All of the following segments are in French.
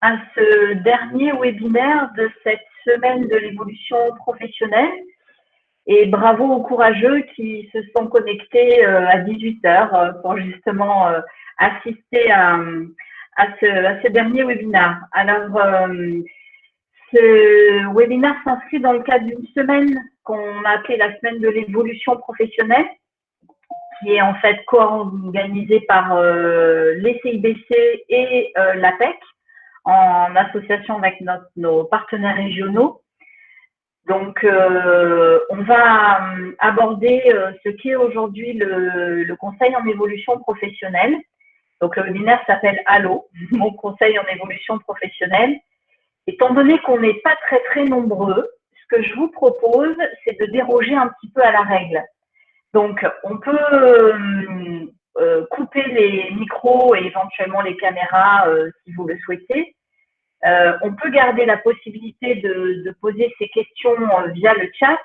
à ce dernier webinaire de cette semaine de l'évolution professionnelle et bravo aux courageux qui se sont connectés à 18 h pour justement assister à ce dernier webinaire. Alors, ce webinaire s'inscrit dans le cadre d'une semaine qu'on a appelée la semaine de l'évolution professionnelle, qui est en fait co-organisée par les CIBC et l'APEC, en association avec nos partenaires régionaux. Donc, on va aborder ce qu'est aujourd'hui le conseil en évolution professionnelle. Donc, le webinaire s'appelle Allo, mon conseil en évolution professionnelle. Étant donné qu'on n'est pas très nombreux, ce que je vous propose, c'est de déroger un petit peu à la règle. Donc, on peut couper les micros et éventuellement les caméras si vous le souhaitez. On peut garder la possibilité de poser ces questions via le chat.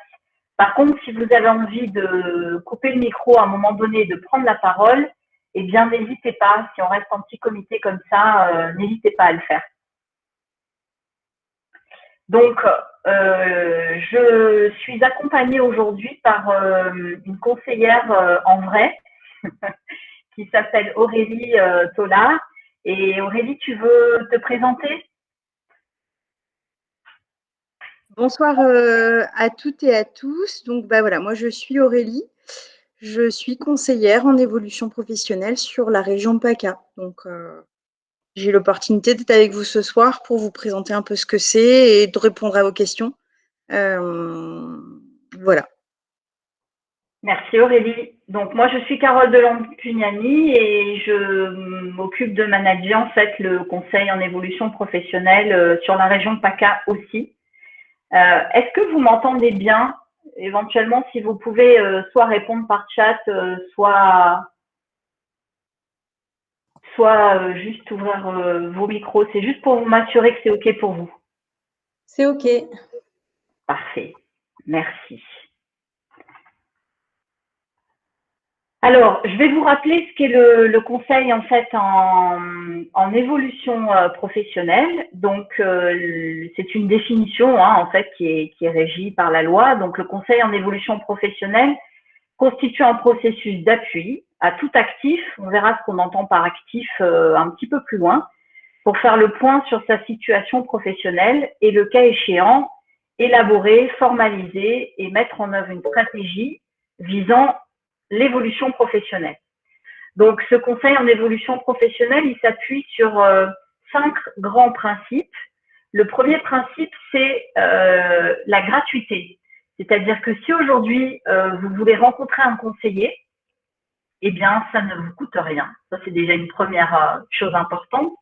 Par contre, si vous avez envie de couper le micro à un moment donné et de prendre la parole, eh bien, n'hésitez pas. Si on reste en petit comité comme ça, n'hésitez pas à le faire. Donc, je suis accompagnée aujourd'hui par une conseillère en vrai qui s'appelle Aurélie Tollard. Et Aurélie, tu veux te présenter ? Bonsoir à toutes et à tous. Donc, voilà, moi, je suis Aurélie. Je suis conseillère en évolution professionnelle sur la région PACA. Donc, j'ai l'opportunité d'être avec vous ce soir pour vous présenter un peu ce que c'est et de répondre à vos questions. Voilà. Merci Aurélie. Donc moi je suis Carole Delampugnani et je m'occupe de manager en fait le conseil en évolution professionnelle sur la région PACA aussi. Est-ce que vous m'entendez bien? Éventuellement si vous pouvez soit répondre par chat, soit juste ouvrir vos micros. C'est juste pour m'assurer que c'est OK pour vous. C'est OK. Parfait. Merci. Alors, je vais vous rappeler ce qu'est le conseil en fait en évolution professionnelle. Donc, c'est une définition en fait qui est régie par la loi. Donc, le conseil en évolution professionnelle constitue un processus d'appui à tout actif. On verra ce qu'on entend par actif un petit peu plus loin pour faire le point sur sa situation professionnelle et le cas échéant, élaborer, formaliser et mettre en œuvre une stratégie visant l'évolution professionnelle. Donc, ce conseil en évolution professionnelle, il s'appuie sur 5 grands principes. Le premier principe, c'est la gratuité. C'est-à-dire que si aujourd'hui, vous voulez rencontrer un conseiller, eh bien, ça ne vous coûte rien. Ça, c'est déjà une première chose importante.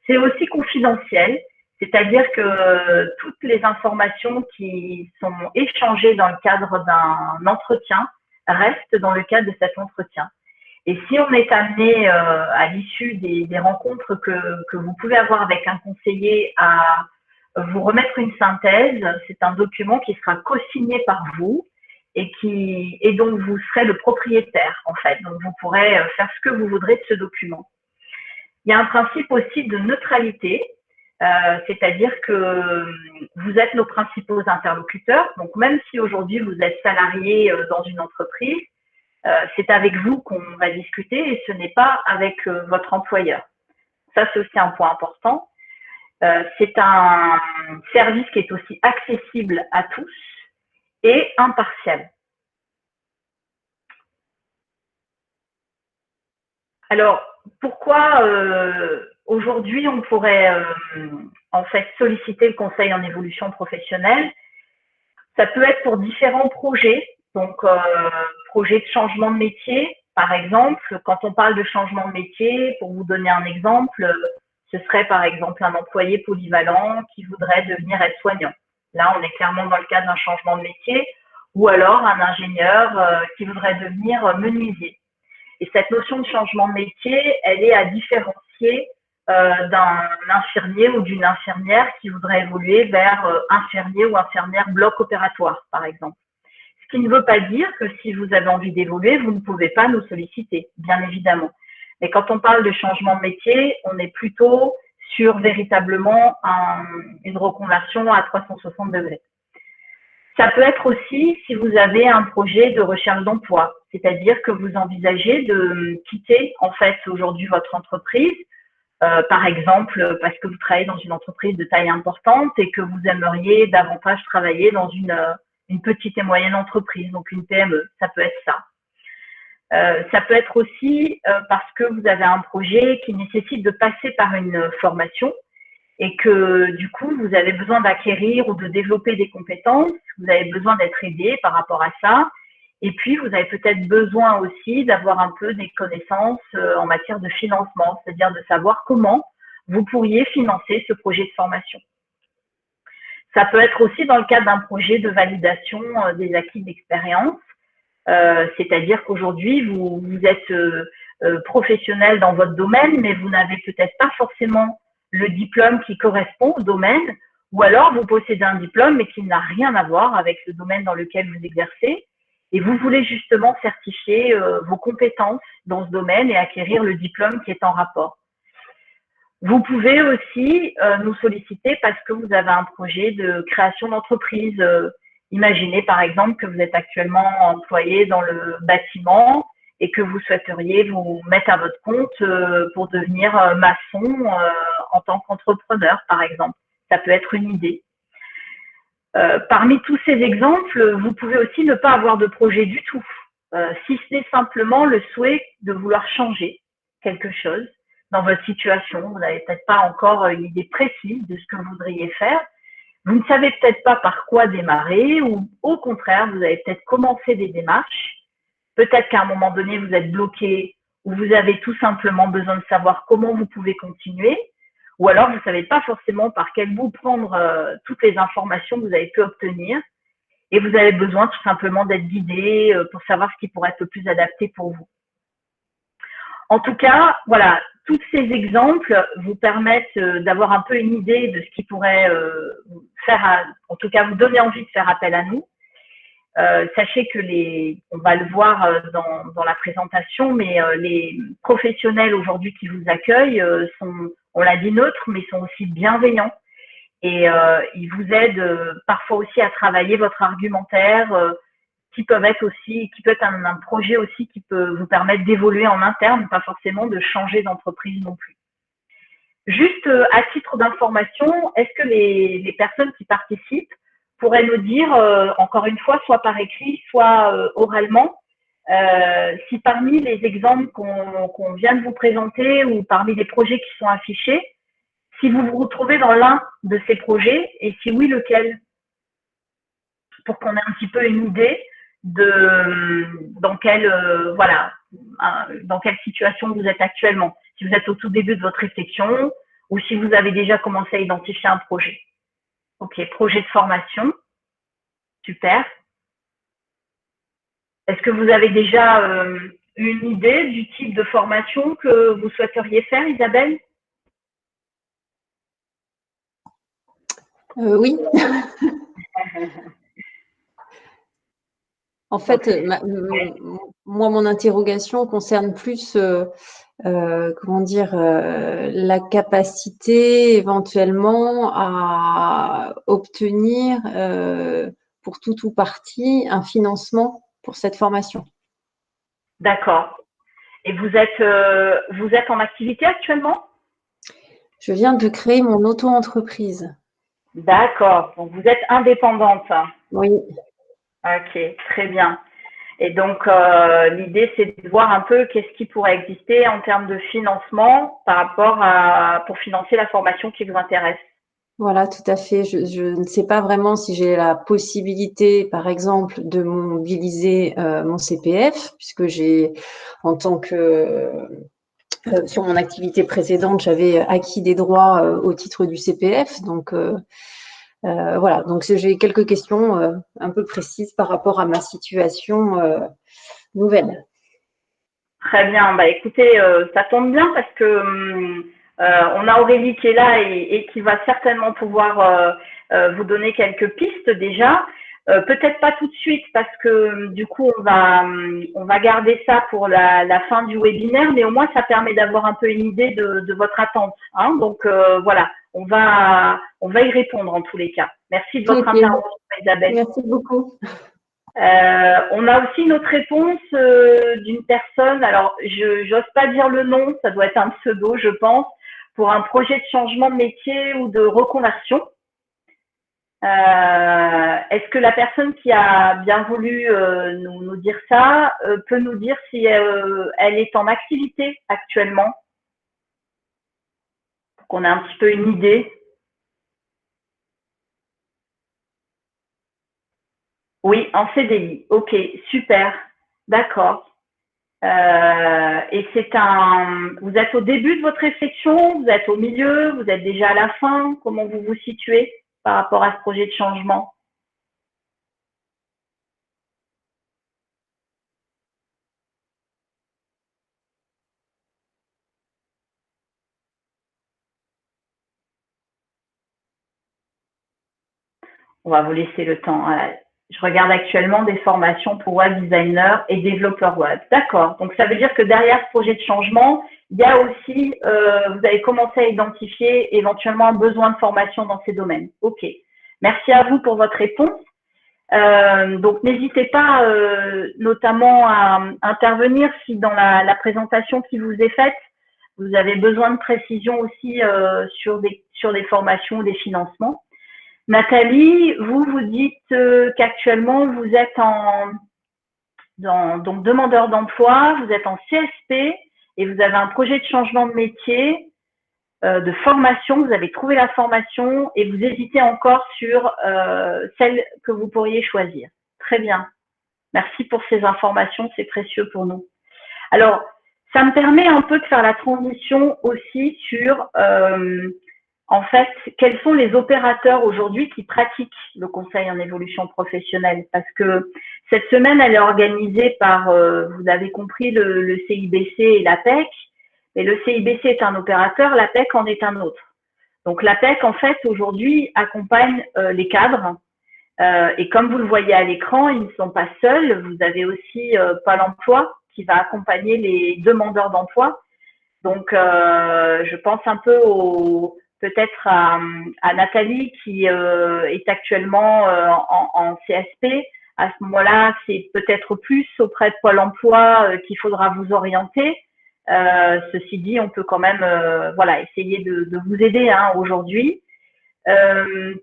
C'est aussi confidentiel, c'est-à-dire que toutes les informations qui sont échangées dans le cadre d'un entretien restent dans le cadre de cet entretien. Et si on est amené à l'issue des rencontres que vous pouvez avoir avec un conseiller à vous remettre une synthèse, c'est un document qui sera co-signé par vous et dont vous serez le propriétaire en fait. Donc vous pourrez faire ce que vous voudrez de ce document. Il y a un principe aussi de neutralité, c'est-à-dire que vous êtes nos principaux interlocuteurs. Donc, même si aujourd'hui vous êtes salarié dans une entreprise, c'est avec vous qu'on va discuter et ce n'est pas avec votre employeur. Ça, c'est aussi un point important. C'est un service qui est aussi accessible à tous et impartial. Alors, pourquoi aujourd'hui on pourrait en fait solliciter le conseil en évolution professionnelle? Ça peut être pour différents projets, donc projet de changement de métier, par exemple. Quand on parle de changement de métier, pour vous donner un exemple, ce serait par exemple un employé polyvalent qui voudrait devenir aide-soignant. Là, on est clairement dans le cadre d'un changement de métier, ou alors un ingénieur qui voudrait devenir menuisier. Et cette notion de changement de métier, elle est à différencier d'un infirmier ou d'une infirmière qui voudrait évoluer vers infirmier ou infirmière bloc opératoire, par exemple. Ce qui ne veut pas dire que si vous avez envie d'évoluer, vous ne pouvez pas nous solliciter, bien évidemment. Mais quand on parle de changement de métier, on est plutôt sur véritablement une reconversion à 360 degrés. Ça peut être aussi si vous avez un projet de recherche d'emploi, c'est-à-dire que vous envisagez de quitter en fait aujourd'hui votre entreprise, par exemple parce que vous travaillez dans une entreprise de taille importante et que vous aimeriez davantage travailler dans une petite et moyenne entreprise, donc une PME, ça peut être ça. Ça peut être aussi parce que vous avez un projet qui nécessite de passer par une formation et que du coup, vous avez besoin d'acquérir ou de développer des compétences, vous avez besoin d'être aidé par rapport à ça, et puis vous avez peut-être besoin aussi d'avoir un peu des connaissances en matière de financement, c'est-à-dire de savoir comment vous pourriez financer ce projet de formation. Ça peut être aussi dans le cadre d'un projet de validation des acquis d'expérience, c'est-à-dire qu'aujourd'hui, vous êtes professionnel dans votre domaine, mais vous n'avez peut-être pas forcément le diplôme qui correspond au domaine, ou alors vous possédez un diplôme mais qui n'a rien à voir avec le domaine dans lequel vous exercez, et vous voulez justement certifier vos compétences dans ce domaine et acquérir le diplôme qui est en rapport. Vous pouvez aussi nous solliciter parce que vous avez un projet de création d'entreprise. Imaginez par exemple que vous êtes actuellement employé dans le bâtiment et que vous souhaiteriez vous mettre à votre compte pour devenir maçon en tant qu'entrepreneur, par exemple. Ça peut être une idée. Parmi tous ces exemples, vous pouvez aussi ne pas avoir de projet du tout, si ce n'est simplement le souhait de vouloir changer quelque chose dans votre situation. Vous n'avez peut-être pas encore une idée précise de ce que vous voudriez faire. Vous ne savez peut-être pas par quoi démarrer ou au contraire, vous avez peut-être commencé des démarches. Peut-être qu'à un moment donné, vous êtes bloqué ou vous avez tout simplement besoin de savoir comment vous pouvez continuer. Ou alors, vous ne savez pas forcément par quel bout prendre toutes les informations que vous avez pu obtenir. Et vous avez besoin tout simplement d'être guidé pour savoir ce qui pourrait être le plus adapté pour vous. En tout cas, voilà, tous ces exemples vous permettent d'avoir un peu une idée de ce qui pourrait en tout cas vous donner envie de faire appel à nous. Sachez que on va le voir dans la présentation, mais les professionnels aujourd'hui qui vous accueillent sont, on l'a dit, neutres, mais sont aussi bienveillants. Et ils vous aident parfois aussi à travailler votre argumentaire, qui peut être un projet aussi qui peut vous permettre d'évoluer en interne, pas forcément de changer d'entreprise non plus. Juste à titre d'information, est-ce que les personnes qui participent pourraient nous dire, encore une fois, soit par écrit, soit oralement, si parmi les exemples qu'on vient de vous présenter ou parmi les projets qui sont affichés, si vous vous retrouvez dans l'un de ces projets et si oui, lequel? Pour qu'on ait un petit peu une idée dans quelle situation vous êtes actuellement. Si vous êtes au tout début de votre réflexion ou si vous avez déjà commencé à identifier un projet. Ok, projet de formation. Super. Est-ce que vous avez déjà une idée du type de formation que vous souhaiteriez faire, Isabelle? Oui. En fait, moi, mon interrogation concerne plus, la capacité éventuellement à obtenir pour tout ou partie un financement pour cette formation. D'accord. Et vous êtes en activité actuellement? Je viens de créer mon auto-entreprise. D'accord. Donc, vous êtes indépendante. Oui. Ok, très bien. Et donc, l'idée, c'est de voir un peu qu'est-ce qui pourrait exister en termes de financement pour financer la formation qui vous intéresse. Voilà, tout à fait. Je ne sais pas vraiment si j'ai la possibilité, par exemple, de mobiliser mon CPF, puisque j'ai, en tant que sur mon activité précédente, j'avais acquis des droits au titre du CPF. Donc, voilà. Donc, j'ai quelques questions un peu précises par rapport à ma situation nouvelle. Très bien. Bah, écoutez, ça tombe bien parce que on a Aurélie qui est là et qui va certainement pouvoir vous donner quelques pistes déjà. Peut-être pas tout de suite parce que du coup on va garder ça pour la fin du webinaire, mais au moins ça permet d'avoir un peu une idée de votre attente. Hein. Donc voilà, on va y répondre en tous les cas. Merci de votre intervention, Isabelle. Merci beaucoup. On a aussi notre réponse d'une personne. Alors je n'ose pas dire le nom, ça doit être un pseudo, je pense, pour un projet de changement de métier ou de reconversion. Est-ce que la personne qui a bien voulu nous dire ça peut nous dire si elle est en activité actuellement, pour qu'on ait un petit peu une idée? Oui, en CDI. Ok, super. D'accord. Et vous êtes au début de votre réflexion, vous êtes au milieu, vous êtes déjà à la fin. Comment vous vous situez par rapport à ce projet de changement? On va vous laisser le temps. Je regarde actuellement des formations pour web designer et développeur web. D'accord. Donc, ça veut dire que derrière ce projet de changement, il y a aussi, vous avez commencé à identifier éventuellement un besoin de formation dans ces domaines. OK. Merci à vous pour votre réponse. Donc, n'hésitez pas notamment à intervenir si dans la présentation qui vous est faite, vous avez besoin de précision aussi sur des formations ou des financements. Nathalie, vous dites qu'actuellement vous êtes donc demandeur d'emploi, vous êtes en CSP et vous avez un projet de changement de métier, de formation, vous avez trouvé la formation et vous hésitez encore sur celle que vous pourriez choisir. Très bien. Merci pour ces informations, c'est précieux pour nous. Alors, ça me permet un peu de faire la transition aussi sur en fait, quels sont les opérateurs aujourd'hui qui pratiquent le conseil en évolution professionnelle? Parce que cette semaine, elle est organisée par, vous l'avez compris, le CIBC et l'APEC. Et le CIBC est un opérateur, l'APEC en est un autre. Donc l'APEC, en fait, aujourd'hui, accompagne les cadres. Et comme vous le voyez à l'écran, ils ne sont pas seuls. Vous avez aussi Pôle emploi qui va accompagner les demandeurs d'emploi. Donc, je pense un peu peut-être à Nathalie qui est actuellement en CSP. À ce moment-là, c'est peut-être plus auprès de Pôle emploi qu'il faudra vous orienter. Ceci dit, on peut quand même voilà, essayer de vous aider aujourd'hui.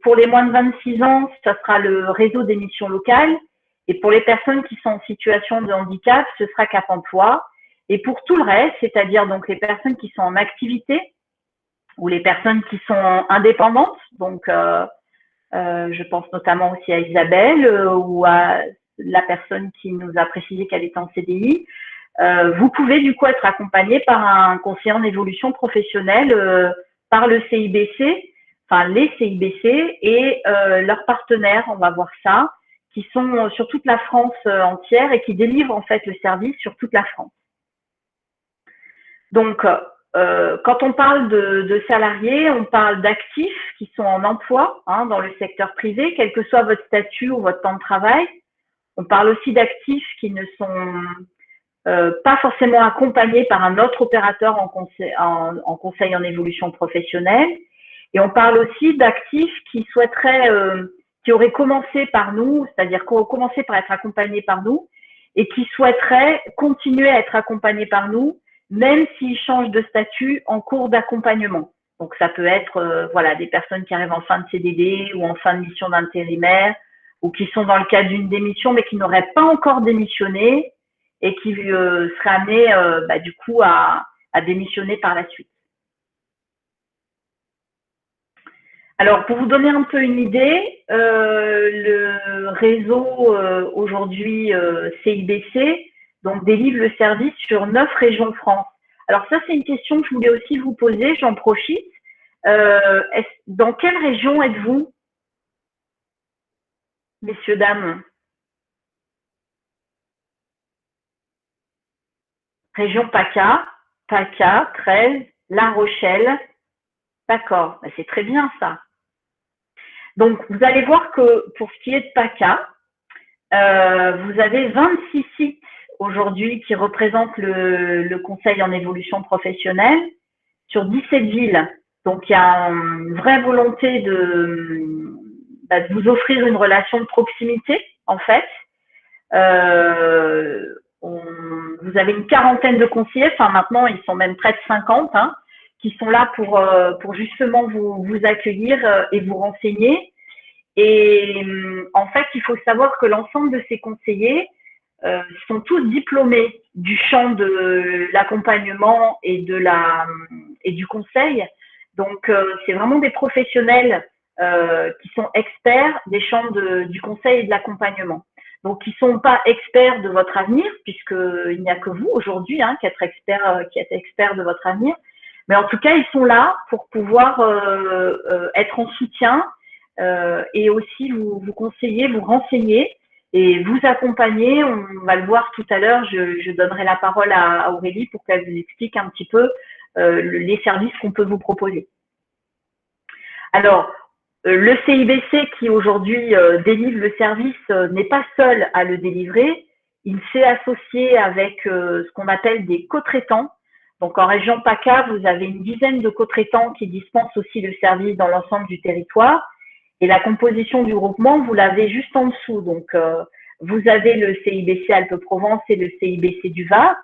Pour les moins de 26 ans, ça sera le réseau des missions locales. Et pour les personnes qui sont en situation de handicap, ce sera Cap emploi. Et pour tout le reste, c'est-à-dire donc les personnes qui sont en activité ou les personnes qui sont indépendantes, donc je pense notamment aussi à Isabelle ou à la personne qui nous a précisé qu'elle était en CDI, vous pouvez du coup être accompagné par un conseiller en évolution professionnelle par le CIBC, enfin les CIBC et leurs partenaires, on va voir ça, qui sont sur toute la France entière et qui délivrent en fait le service sur toute la France. Donc, quand on parle de salariés, on parle d'actifs qui sont en emploi dans le secteur privé, quel que soit votre statut ou votre temps de travail. On parle aussi d'actifs qui ne sont pas forcément accompagnés par un autre opérateur en conseil en évolution professionnelle. Et on parle aussi d'actifs qui souhaiteraient, qui auraient commencé par nous, c'est-à-dire qui ont commencé par être accompagnés par nous et qui souhaiteraient continuer à être accompagnés par nous, même s'ils changent de statut en cours d'accompagnement. Donc, ça peut être voilà, des personnes qui arrivent en fin de CDD ou en fin de mission d'intérimaire ou qui sont dans le cadre d'une démission mais qui n'auraient pas encore démissionné et qui seraient amenés du coup à démissionner par la suite. Alors, pour vous donner un peu une idée, le réseau aujourd'hui CIBC donc délivre le service sur 9 régions de France. Alors ça, c'est une question que je voulais aussi vous poser, j'en profite. Dans quelle région êtes-vous, messieurs, dames? Région PACA, 13, La Rochelle. D'accord, c'est très bien ça. Donc, vous allez voir que pour ce qui est de PACA, Vous avez 26 sites aujourd'hui qui représentent le conseil en évolution professionnelle sur 17 villes. Donc, il y a une vraie volonté de vous offrir une relation de proximité, en fait. Vous avez une quarantaine de conseillers, enfin maintenant ils sont même près de 50, hein, qui sont là pour justement vous accueillir et vous renseigner. Et en fait, il faut savoir que l'ensemble de ces conseillers sont tous diplômés du champ de l'accompagnement et du conseil. Donc, c'est vraiment des professionnels qui sont experts des champs du conseil et de l'accompagnement. Donc, ils ne sont pas experts de votre avenir, puisqu'il n'y a que vous aujourd'hui qui êtes experts de votre avenir. Mais en tout cas, ils sont là pour pouvoir être en soutien et aussi vous conseiller, vous renseigner et vous accompagner. On va le voir tout à l'heure. Je donnerai la parole à Aurélie pour qu'elle vous explique un petit peu les services qu'on peut vous proposer. Alors, le CIBC qui aujourd'hui délivre le service n'est pas seul à le délivrer. Il s'est associé avec ce qu'on appelle des co-traitants. Donc, en région PACA, vous avez une dizaine de co-traitants qui dispensent aussi le service dans l'ensemble du territoire. Et la composition du groupement, vous l'avez juste en dessous. Donc, vous avez le CIBC Alpes-Provence et le CIBC du Var,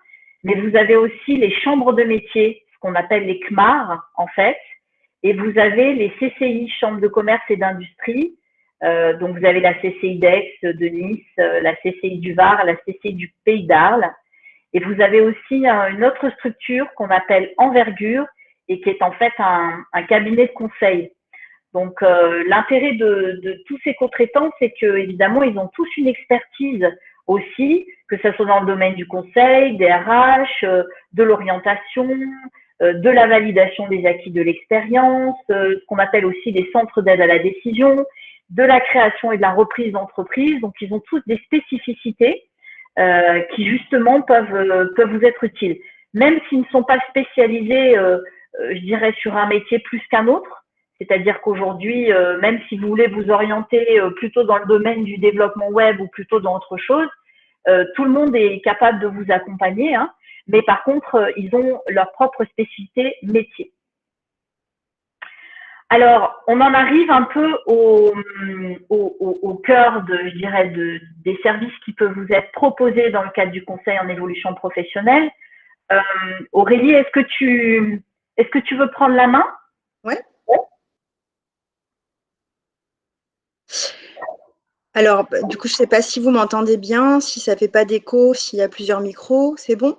mais vous avez aussi les chambres de métiers, ce qu'on appelle les CMAR, en fait. Et vous avez les CCI, Chambres de commerce et d'industrie. Donc, vous avez la CCI d'Aix, de Nice, la CCI du Var, la CCI du Pays d'Arles. Et vous avez aussi une autre structure qu'on appelle Envergure et qui est en fait un cabinet de conseil. Donc, l'intérêt de tous ces co-traitants, c'est que évidemment, ils ont tous une expertise aussi, que ce soit dans le domaine du conseil, des RH, de l'orientation, de la validation des acquis de l'expérience, ce qu'on appelle aussi les centres d'aide à la décision, de la création et de la reprise d'entreprise. Donc, ils ont tous des spécificités qui justement peuvent vous être utiles, même s'ils ne sont pas spécialisés, je dirais, sur un métier plus qu'un autre. C'est-à-dire qu'aujourd'hui, même si vous voulez vous orienter plutôt dans le domaine du développement web ou plutôt dans autre chose, tout le monde est capable de vous accompagner, hein, mais par contre, ils ont leur propre spécificité métier. Alors, on en arrive un peu au cœur je dirais, des services qui peuvent vous être proposés dans le cadre du conseil en évolution professionnelle. Aurélie, est-ce que tu veux prendre la main? Oui. Alors, du coup, je ne sais pas si vous m'entendez bien, si ça ne fait pas d'écho, s'il y a plusieurs micros, c'est bon?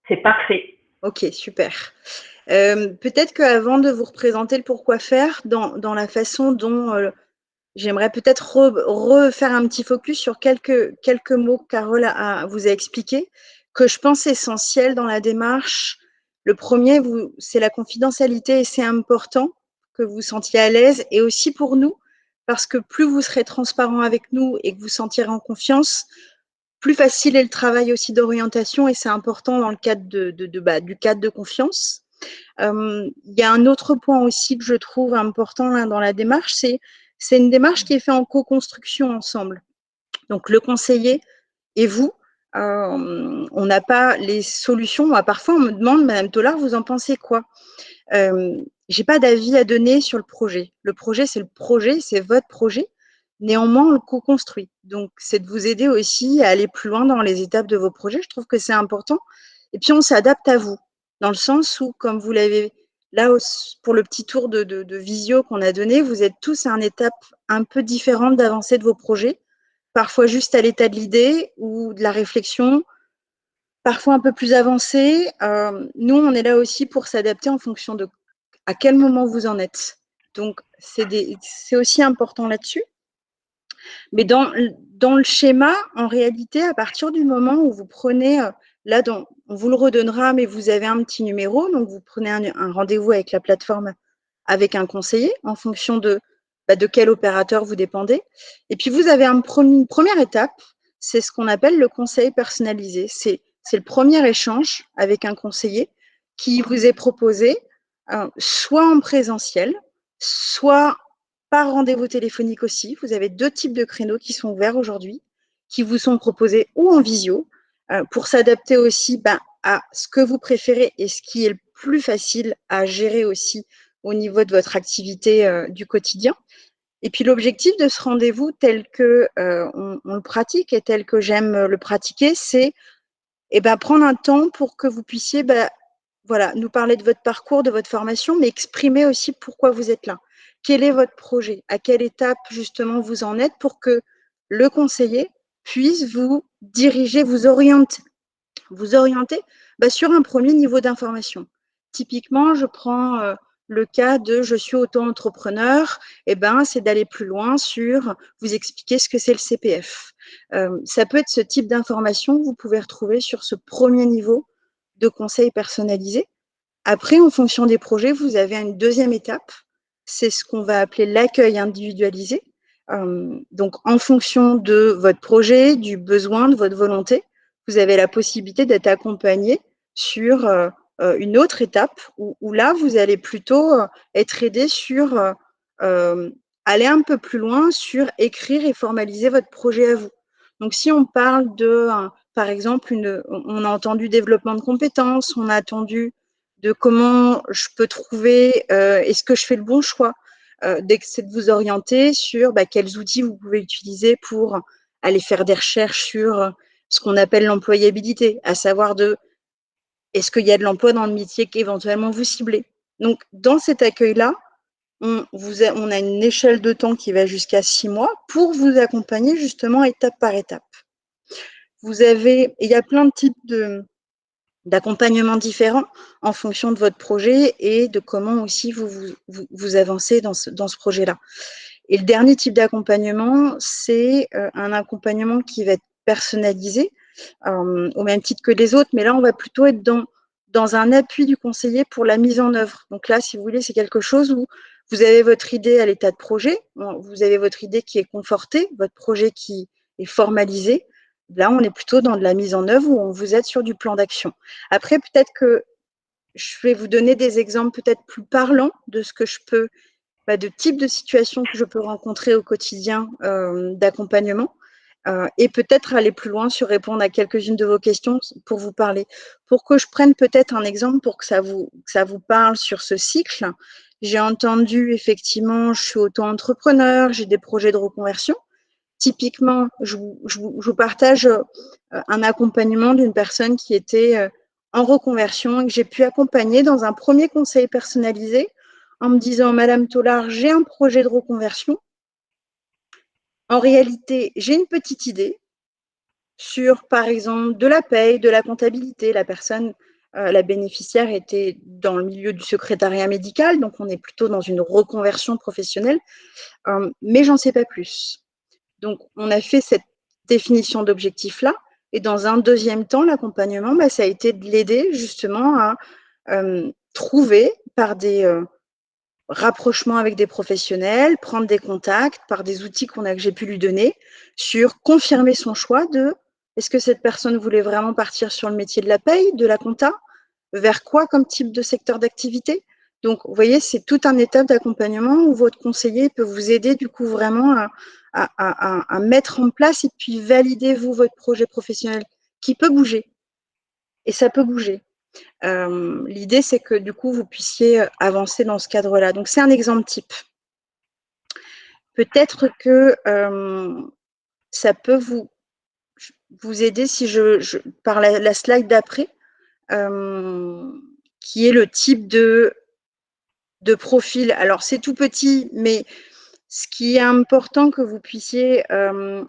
C'est parfait. Ok, super. Peut-être qu'avant de vous représenter le pourquoi faire, dans la façon dont j'aimerais peut-être refaire un petit focus sur quelques mots que Carole vous a expliqués, que je pense essentiels dans la démarche. Le premier, c'est la confidentialité et c'est important que vous vous sentiez à l'aise et aussi pour nous, parce que plus vous serez transparent avec nous et que vous sentirez en confiance, plus facile est le travail aussi d'orientation et c'est important dans le cadre du cadre de confiance. Il y a un autre point aussi que je trouve important là, dans la démarche, c'est une démarche qui est faite en co-construction ensemble. Donc, le conseiller et vous, on n'a pas les solutions. Moi, parfois, on me demande, Madame Tollard, vous en pensez quoi? J'ai pas d'avis à donner sur le projet. Le projet, c'est votre projet. Néanmoins, on le co-construit. Donc, c'est de vous aider aussi à aller plus loin dans les étapes de vos projets. Je trouve que c'est important. Et puis, on s'adapte à vous, dans le sens où, comme vous l'avez là, pour le petit tour de visio qu'on a donné, vous êtes tous à une étape un peu différente d'avancée de vos projets, parfois juste à l'état de l'idée ou de la réflexion, parfois un peu plus avancé. Nous, on est là aussi pour s'adapter en fonction de à quel moment vous en êtes. Donc, c'est aussi important là-dessus. Mais dans le schéma, en réalité, à partir du moment où vous prenez, là, on vous le redonnera, mais vous avez un petit numéro, donc vous prenez un rendez-vous avec la plateforme, avec un conseiller, en fonction de quel opérateur vous dépendez. Et puis, vous avez une première étape, c'est ce qu'on appelle le conseil personnalisé. C'est le premier échange avec un conseiller qui vous est proposé, soit en présentiel, soit par rendez-vous téléphonique aussi. Vous avez 2 types de créneaux qui sont ouverts aujourd'hui. qui vous sont proposés ou en visio pour s'adapter aussi à ce que vous préférez et ce qui est le plus facile à gérer aussi au niveau de votre activité du quotidien. Et puis l'objectif de ce rendez-vous tel que on le pratique et tel que j'aime le pratiquer, c'est prendre un temps pour que vous puissiez voilà, nous parler de votre parcours, de votre formation, mais exprimer aussi pourquoi vous êtes là. Quel est votre projet? À quelle étape justement vous en êtes pour que le conseiller puisse vous diriger, vous orienter sur un premier niveau d'information. Typiquement, je prends le cas de je suis auto-entrepreneur, c'est d'aller plus loin sur vous expliquer ce que c'est le CPF. Ça peut être ce type d'information que vous pouvez retrouver sur ce premier niveau de conseil personnalisé. Après, en fonction des projets, vous avez une deuxième étape, c'est ce qu'on va appeler l'accueil individualisé. Donc, en fonction de votre projet, du besoin, de votre volonté, vous avez la possibilité d'être accompagné sur une autre étape où là, vous allez plutôt être aidé sur aller un peu plus loin sur écrire et formaliser votre projet à vous. Donc, si on parle de, par exemple, on a entendu développement de compétences, on a entendu de comment je peux trouver, est-ce que je fais le bon choix, c'est de vous orienter sur quels outils vous pouvez utiliser pour aller faire des recherches sur ce qu'on appelle l'employabilité, à savoir est-ce qu'il y a de l'emploi dans le métier qu'éventuellement vous ciblez. Donc, dans cet accueil-là, on a une échelle de temps qui va jusqu'à 6 mois pour vous accompagner justement étape par étape. Il y a plein de types d'accompagnement différents en fonction de votre projet et de comment aussi vous avancez dans ce projet-là. Et le dernier type d'accompagnement, c'est un accompagnement qui va être personnalisé au même titre que les autres, mais là, on va plutôt être dans un appui du conseiller pour la mise en œuvre. Donc là, si vous voulez, c'est quelque chose où vous avez votre idée à l'état de projet, vous avez votre idée qui est confortée, votre projet qui est formalisé. Là, on est plutôt dans de la mise en œuvre où on vous aide sur du plan d'action. Après, peut-être que je vais vous donner des exemples peut-être plus parlants de ce que je peux, de type de situation que je peux rencontrer au quotidien d'accompagnement et peut-être aller plus loin sur répondre à quelques-unes de vos questions pour vous parler. Pour que je prenne peut-être un exemple pour que ça vous parle sur ce cycle, j'ai entendu effectivement, je suis auto-entrepreneur, j'ai des projets de reconversion. Typiquement, je vous partage un accompagnement d'une personne qui était en reconversion et que j'ai pu accompagner dans un premier conseil personnalisé en me disant « Madame Tollard, j'ai un projet de reconversion. En réalité, j'ai une petite idée sur, par exemple, de la paye, de la comptabilité. » La personne, la bénéficiaire était dans le milieu du secrétariat médical, donc on est plutôt dans une reconversion professionnelle, mais j'en sais pas plus. Donc, on a fait cette définition d'objectif-là. Et dans un deuxième temps, l'accompagnement, ça a été de l'aider justement à trouver par des rapprochements avec des professionnels, prendre des contacts par des outils que j'ai pu lui donner sur confirmer son choix de est-ce que cette personne voulait vraiment partir sur le métier de la paye, de la compta, vers quoi comme type de secteur d'activité. Donc, vous voyez, c'est toute une étape d'accompagnement où votre conseiller peut vous aider du coup vraiment à mettre en place et puis valider, vous, votre projet professionnel qui peut bouger. Et ça peut bouger. L'idée, c'est que du coup, vous puissiez avancer dans ce cadre-là. Donc, c'est un exemple type. Peut-être que ça peut vous aider si par la slide d'après, qui est le type de profil. Alors, c'est tout petit, mais ce qui est important que vous puissiez,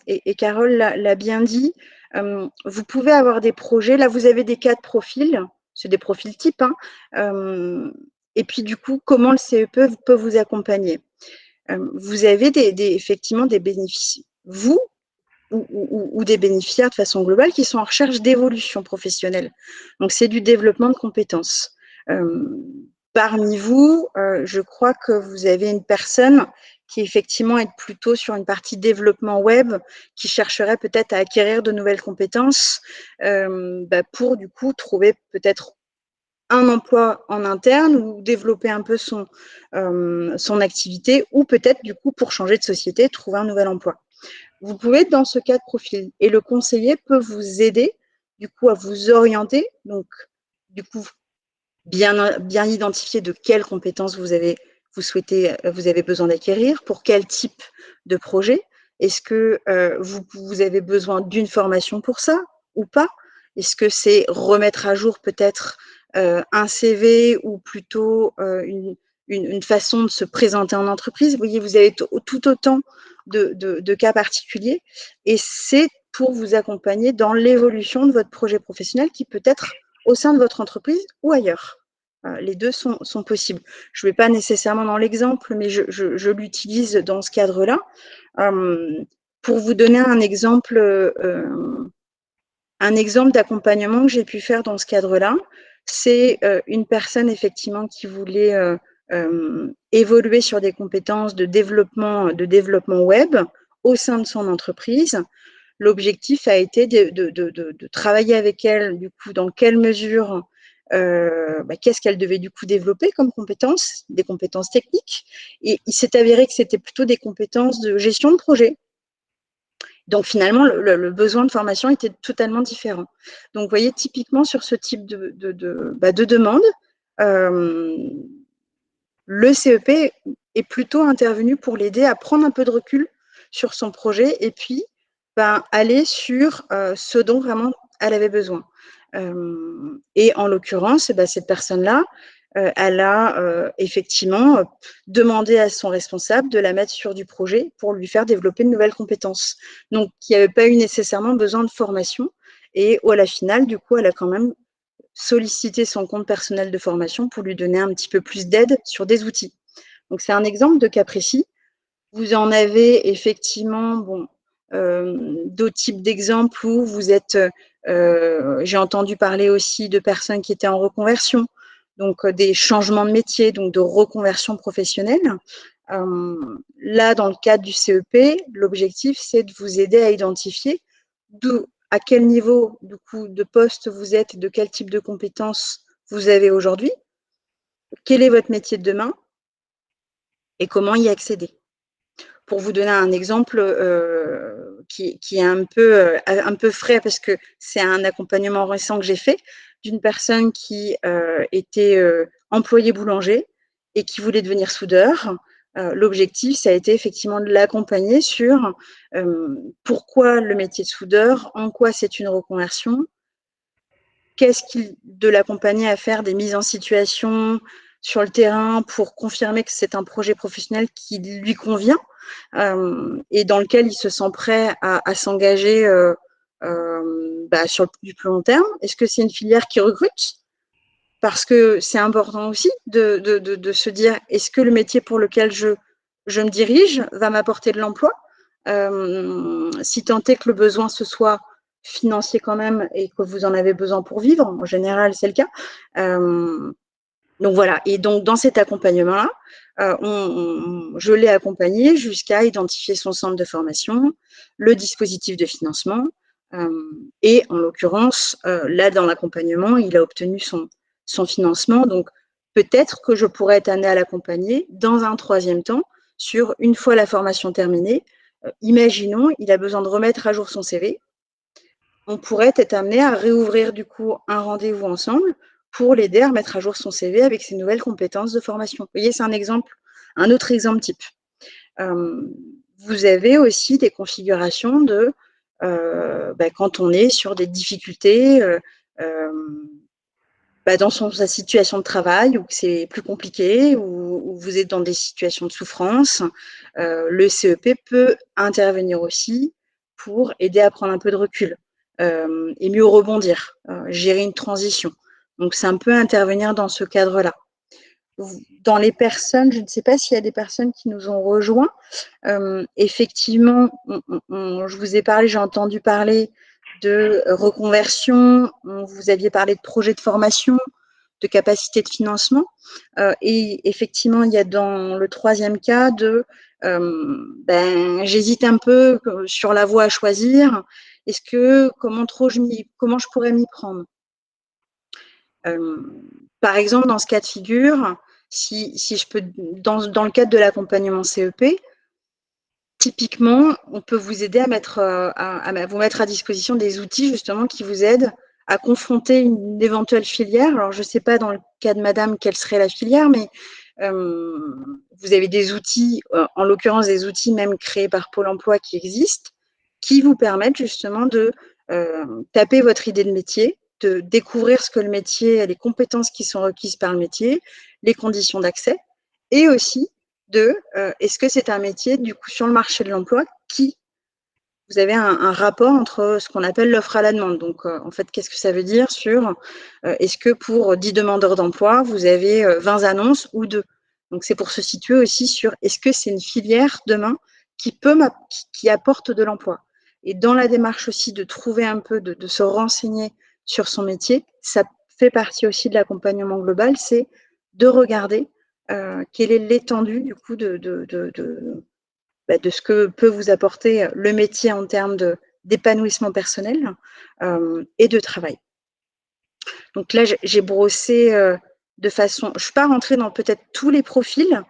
et Carole l'a bien dit, vous pouvez avoir des projets. Là, vous avez des cas de profils. C'est des profils types. Et puis, du coup, comment le CEP peut vous accompagner. Vous avez effectivement des bénéficiaires, vous ou des bénéficiaires de façon globale qui sont en recherche d'évolution professionnelle. Donc, c'est du développement de compétences. Parmi vous, je crois que vous avez une personne qui effectivement est plutôt sur une partie développement web, qui chercherait peut-être à acquérir de nouvelles compétences pour du coup trouver peut-être un emploi en interne ou développer un peu son activité ou peut-être du coup pour changer de société, trouver un nouvel emploi. vous pouvez être dans ce cas de profil. Et le conseiller peut vous aider, du coup, à vous orienter. Donc, du coup, bien identifier de quelles compétences vous avez besoin d'acquérir, pour quel type de projet. Est-ce que vous avez besoin d'une formation pour ça ou pas? Est-ce que c'est remettre à jour peut-être un CV ou plutôt une façon de se présenter en entreprise? Vous voyez, vous avez tout autant de cas particuliers et c'est pour vous accompagner dans l'évolution de votre projet professionnel qui peut être au sein de votre entreprise ou ailleurs. Les deux sont possibles. Je ne vais pas nécessairement dans l'exemple, mais je l'utilise dans ce cadre-là. Pour vous donner un exemple d'accompagnement que j'ai pu faire dans ce cadre-là, c'est une personne effectivement qui voulait évoluer sur des compétences de développement web au sein de son entreprise. L'objectif a été de travailler avec elle, du coup, dans quelle mesure, qu'est-ce qu'elle devait du coup développer comme compétences, des compétences techniques. Et il s'est avéré que c'était plutôt des compétences de gestion de projet. Donc finalement, le besoin de formation était totalement différent. Donc vous voyez, typiquement sur ce type de demande, le CEP est plutôt intervenu pour l'aider à prendre un peu de recul sur son projet et puis aller sur ce dont vraiment elle avait besoin. Et en l'occurrence, cette personne-là, elle a effectivement demandé à son responsable de la mettre sur du projet pour lui faire développer de nouvelles compétences. Donc, il n'y avait pas eu nécessairement besoin de formation. Et à la finale, du coup, elle a quand même sollicité son compte personnel de formation pour lui donner un petit peu plus d'aide sur des outils. Donc, c'est un exemple de cas précis. Vous en avez effectivement d'autres types d'exemples où vous êtes, j'ai entendu parler aussi de personnes qui étaient en reconversion, donc des changements de métier, donc de reconversion professionnelle. Là, dans le cadre du CEP, l'objectif, c'est de vous aider à identifier à quel niveau du coup, de poste vous êtes, de quel type de compétences vous avez aujourd'hui, quel est votre métier de demain et comment y accéder. Pour vous donner un exemple qui est un peu frais parce que c'est un accompagnement récent que j'ai fait d'une personne qui était employée boulanger et qui voulait devenir soudeur. L'objectif, ça a été effectivement de l'accompagner sur pourquoi le métier de soudeur, en quoi c'est une reconversion, de l'accompagner à faire des mises en situation sur le terrain pour confirmer que c'est un projet professionnel qui lui convient et dans lequel il se sent prêt à s'engager sur du plus long terme. Est-ce que c'est une filière qui recrute? Parce que c'est important aussi de se dire, est-ce que le métier pour lequel je me dirige va m'apporter de l'emploi? Si tant est que le besoin ce soit financier quand même et que vous en avez besoin pour vivre, en général c'est le cas. Donc voilà, et donc dans cet accompagnement-là, je l'ai accompagné jusqu'à identifier son centre de formation, le dispositif de financement, et en l'occurrence, là dans l'accompagnement, il a obtenu son financement. Donc peut-être que je pourrais être amenée à l'accompagner dans un troisième temps sur une fois la formation terminée. Imaginons, il a besoin de remettre à jour son CV. On pourrait être amené à réouvrir du coup un rendez-vous ensemble pour l'aider à remettre à jour son CV avec ses nouvelles compétences de formation. Vous voyez, c'est un autre exemple type. Vous avez aussi des configurations de quand on est sur des difficultés dans sa situation de travail, où c'est plus compliqué, où vous êtes dans des situations de souffrance, le CEP peut intervenir aussi pour aider à prendre un peu de recul et mieux rebondir, gérer une transition. Donc, ça peut intervenir dans ce cadre-là. Dans les personnes, je ne sais pas s'il y a des personnes qui nous ont rejoints. Effectivement, je vous ai parlé, j'ai entendu parler de reconversion, vous aviez parlé de projet de formation, de capacité de financement. Et effectivement, il y a dans le troisième cas j'hésite un peu sur la voie à choisir. Comment je pourrais m'y prendre? Par exemple, dans ce cas de figure, si je peux, dans le cadre de l'accompagnement CEP, typiquement, on peut vous aider à vous mettre à disposition des outils justement qui vous aident à confronter une éventuelle filière. Alors, je ne sais pas dans le cas de madame quelle serait la filière, mais vous avez des outils, en l'occurrence des outils même créés par Pôle emploi qui existent, qui vous permettent justement de taper votre idée de métier, de découvrir ce que le métier, les compétences qui sont requises par le métier, les conditions d'accès, et aussi est-ce que c'est un métier, du coup, sur le marché de l'emploi, vous avez un rapport entre ce qu'on appelle l'offre à la demande. Donc, en fait, qu'est-ce que ça veut dire sur est-ce que pour 10 demandeurs d'emploi, vous avez 20 annonces ou 2? Donc, c'est pour se situer aussi sur est-ce que c'est une filière demain qui apporte de l'emploi. Et dans la démarche aussi de trouver un peu, de se renseigner sur son métier, ça fait partie aussi de l'accompagnement global, c'est de regarder quelle est l'étendue du coup de ce que peut vous apporter le métier en termes d'épanouissement personnel et de travail. Donc là, j'ai brossé de façon… Je ne suis pas rentrée dans peut-être tous les profils.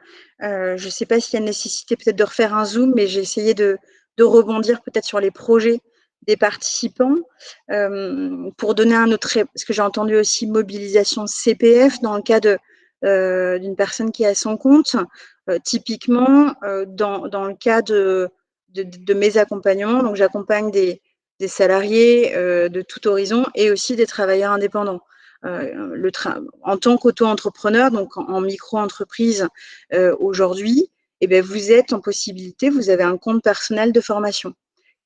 Je ne sais pas s'il y a nécessité peut-être de refaire un zoom, mais j'ai essayé de rebondir peut-être sur les projets des participants pour donner un autre… Parce que j'ai entendu aussi mobilisation CPF dans le cas d'une personne qui est à son compte. Typiquement, dans le cas de mes accompagnements, donc j'accompagne des salariés de tout horizon et aussi des travailleurs indépendants. En tant qu'auto-entrepreneur, donc en micro-entreprise aujourd'hui, eh bien, vous êtes en possibilité, vous avez un compte personnel de formation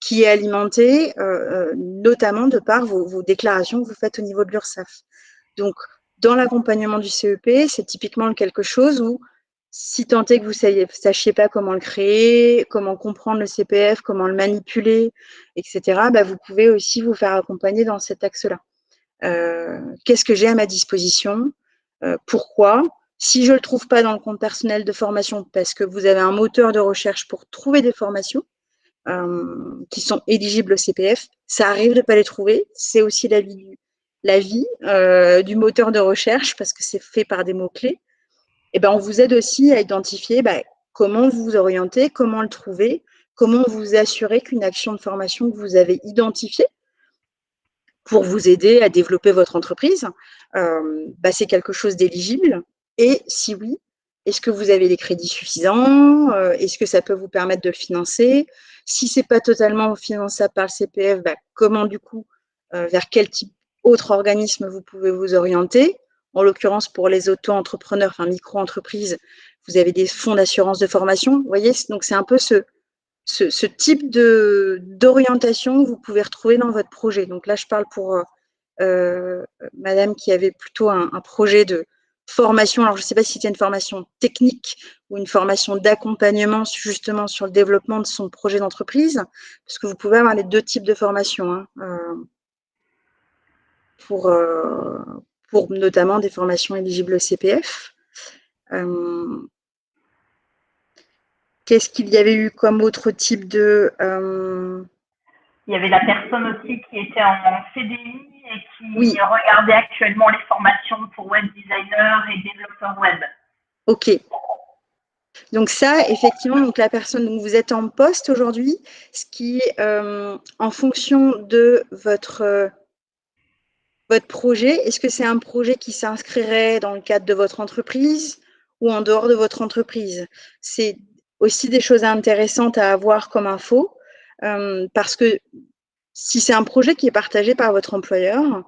qui est alimenté notamment de par vos déclarations que vous faites au niveau de l'URSSAF. Donc, dans l'accompagnement du CEP, c'est typiquement quelque chose où, si tant est que vous ne sachiez pas comment le créer, comment comprendre le CPF, comment le manipuler, etc., bah, vous pouvez aussi vous faire accompagner dans cet axe-là. Qu'est-ce que j'ai à ma disposition? Pourquoi? Si je ne le trouve pas dans le compte personnel de formation, parce que vous avez un moteur de recherche pour trouver des formations qui sont éligibles au CPF, ça arrive de ne pas les trouver. C'est aussi la vie du moteur de recherche, parce que c'est fait par des mots-clés. Et ben, on vous aide aussi à identifier comment vous orienter, comment le trouver, comment vous assurer qu'une action de formation que vous avez identifiée pour vous aider à développer votre entreprise, c'est quelque chose d'éligible. Et si oui, est-ce que vous avez les crédits suffisants? Est-ce que ça peut vous permettre de le financer? Si ce n'est pas totalement finançable par le CPF, comment du coup, vers quel type autre organisme vous pouvez vous orienter? En l'occurrence, pour les auto-entrepreneurs, enfin micro-entreprises, vous avez des fonds d'assurance de formation. Vous voyez, donc c'est un peu ce type d'orientation que vous pouvez retrouver dans votre projet. Donc là, je parle pour madame qui avait plutôt un projet de formation. Alors, je ne sais pas si c'était une formation technique ou une formation d'accompagnement justement sur le développement de son projet d'entreprise, parce que vous pouvez avoir les deux types de formations, pour notamment des formations éligibles au CPF. Qu'est-ce qu'il y avait eu comme autre type de… Il y avait la personne aussi qui était en CDI et qui regardait actuellement les formations pour web designer et développeur web. Ok. Donc ça, effectivement, donc la personne, donc vous êtes en poste aujourd'hui, ce qui, en fonction de votre projet, est-ce que c'est un projet qui s'inscrirait dans le cadre de votre entreprise ou en dehors de votre entreprise? C'est aussi des choses intéressantes à avoir comme info, parce que si c'est un projet qui est partagé par votre employeur,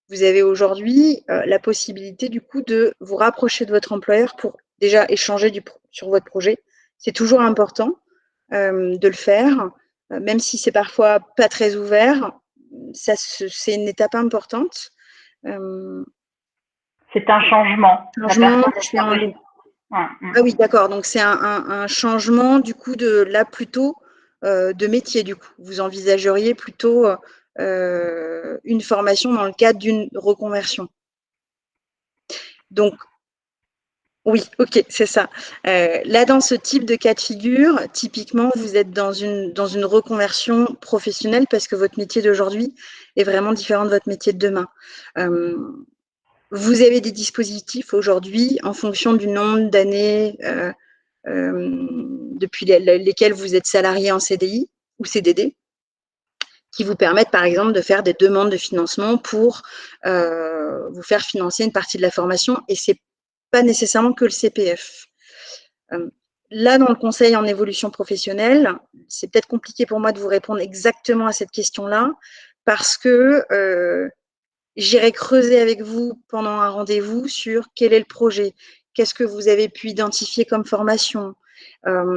vous avez aujourd'hui la possibilité du coup de vous rapprocher de votre employeur pour déjà échanger sur votre projet. C'est toujours important de le faire, même si c'est parfois pas très ouvert. C'est une étape importante. C'est un changement. Ah oui, d'accord. Donc c'est un changement du coup plutôt de métier du coup. Vous envisageriez plutôt une formation dans le cadre d'une reconversion. Donc oui, ok, c'est ça. Là, dans ce type de cas de figure, typiquement, vous êtes dans une reconversion professionnelle parce que votre métier d'aujourd'hui est vraiment différent de votre métier de demain. Vous avez des dispositifs aujourd'hui en fonction du nombre d'années depuis lesquels vous êtes salarié en CDI ou CDD, qui vous permettent, par exemple, de faire des demandes de financement pour vous faire financer une partie de la formation. Et ce n'est pas nécessairement que le CPF. Là, dans le conseil en évolution professionnelle, c'est peut-être compliqué pour moi de vous répondre exactement à cette question-là, parce que j'irai creuser avec vous pendant un rendez-vous sur quel est le projet, qu'est-ce que vous avez pu identifier comme formation,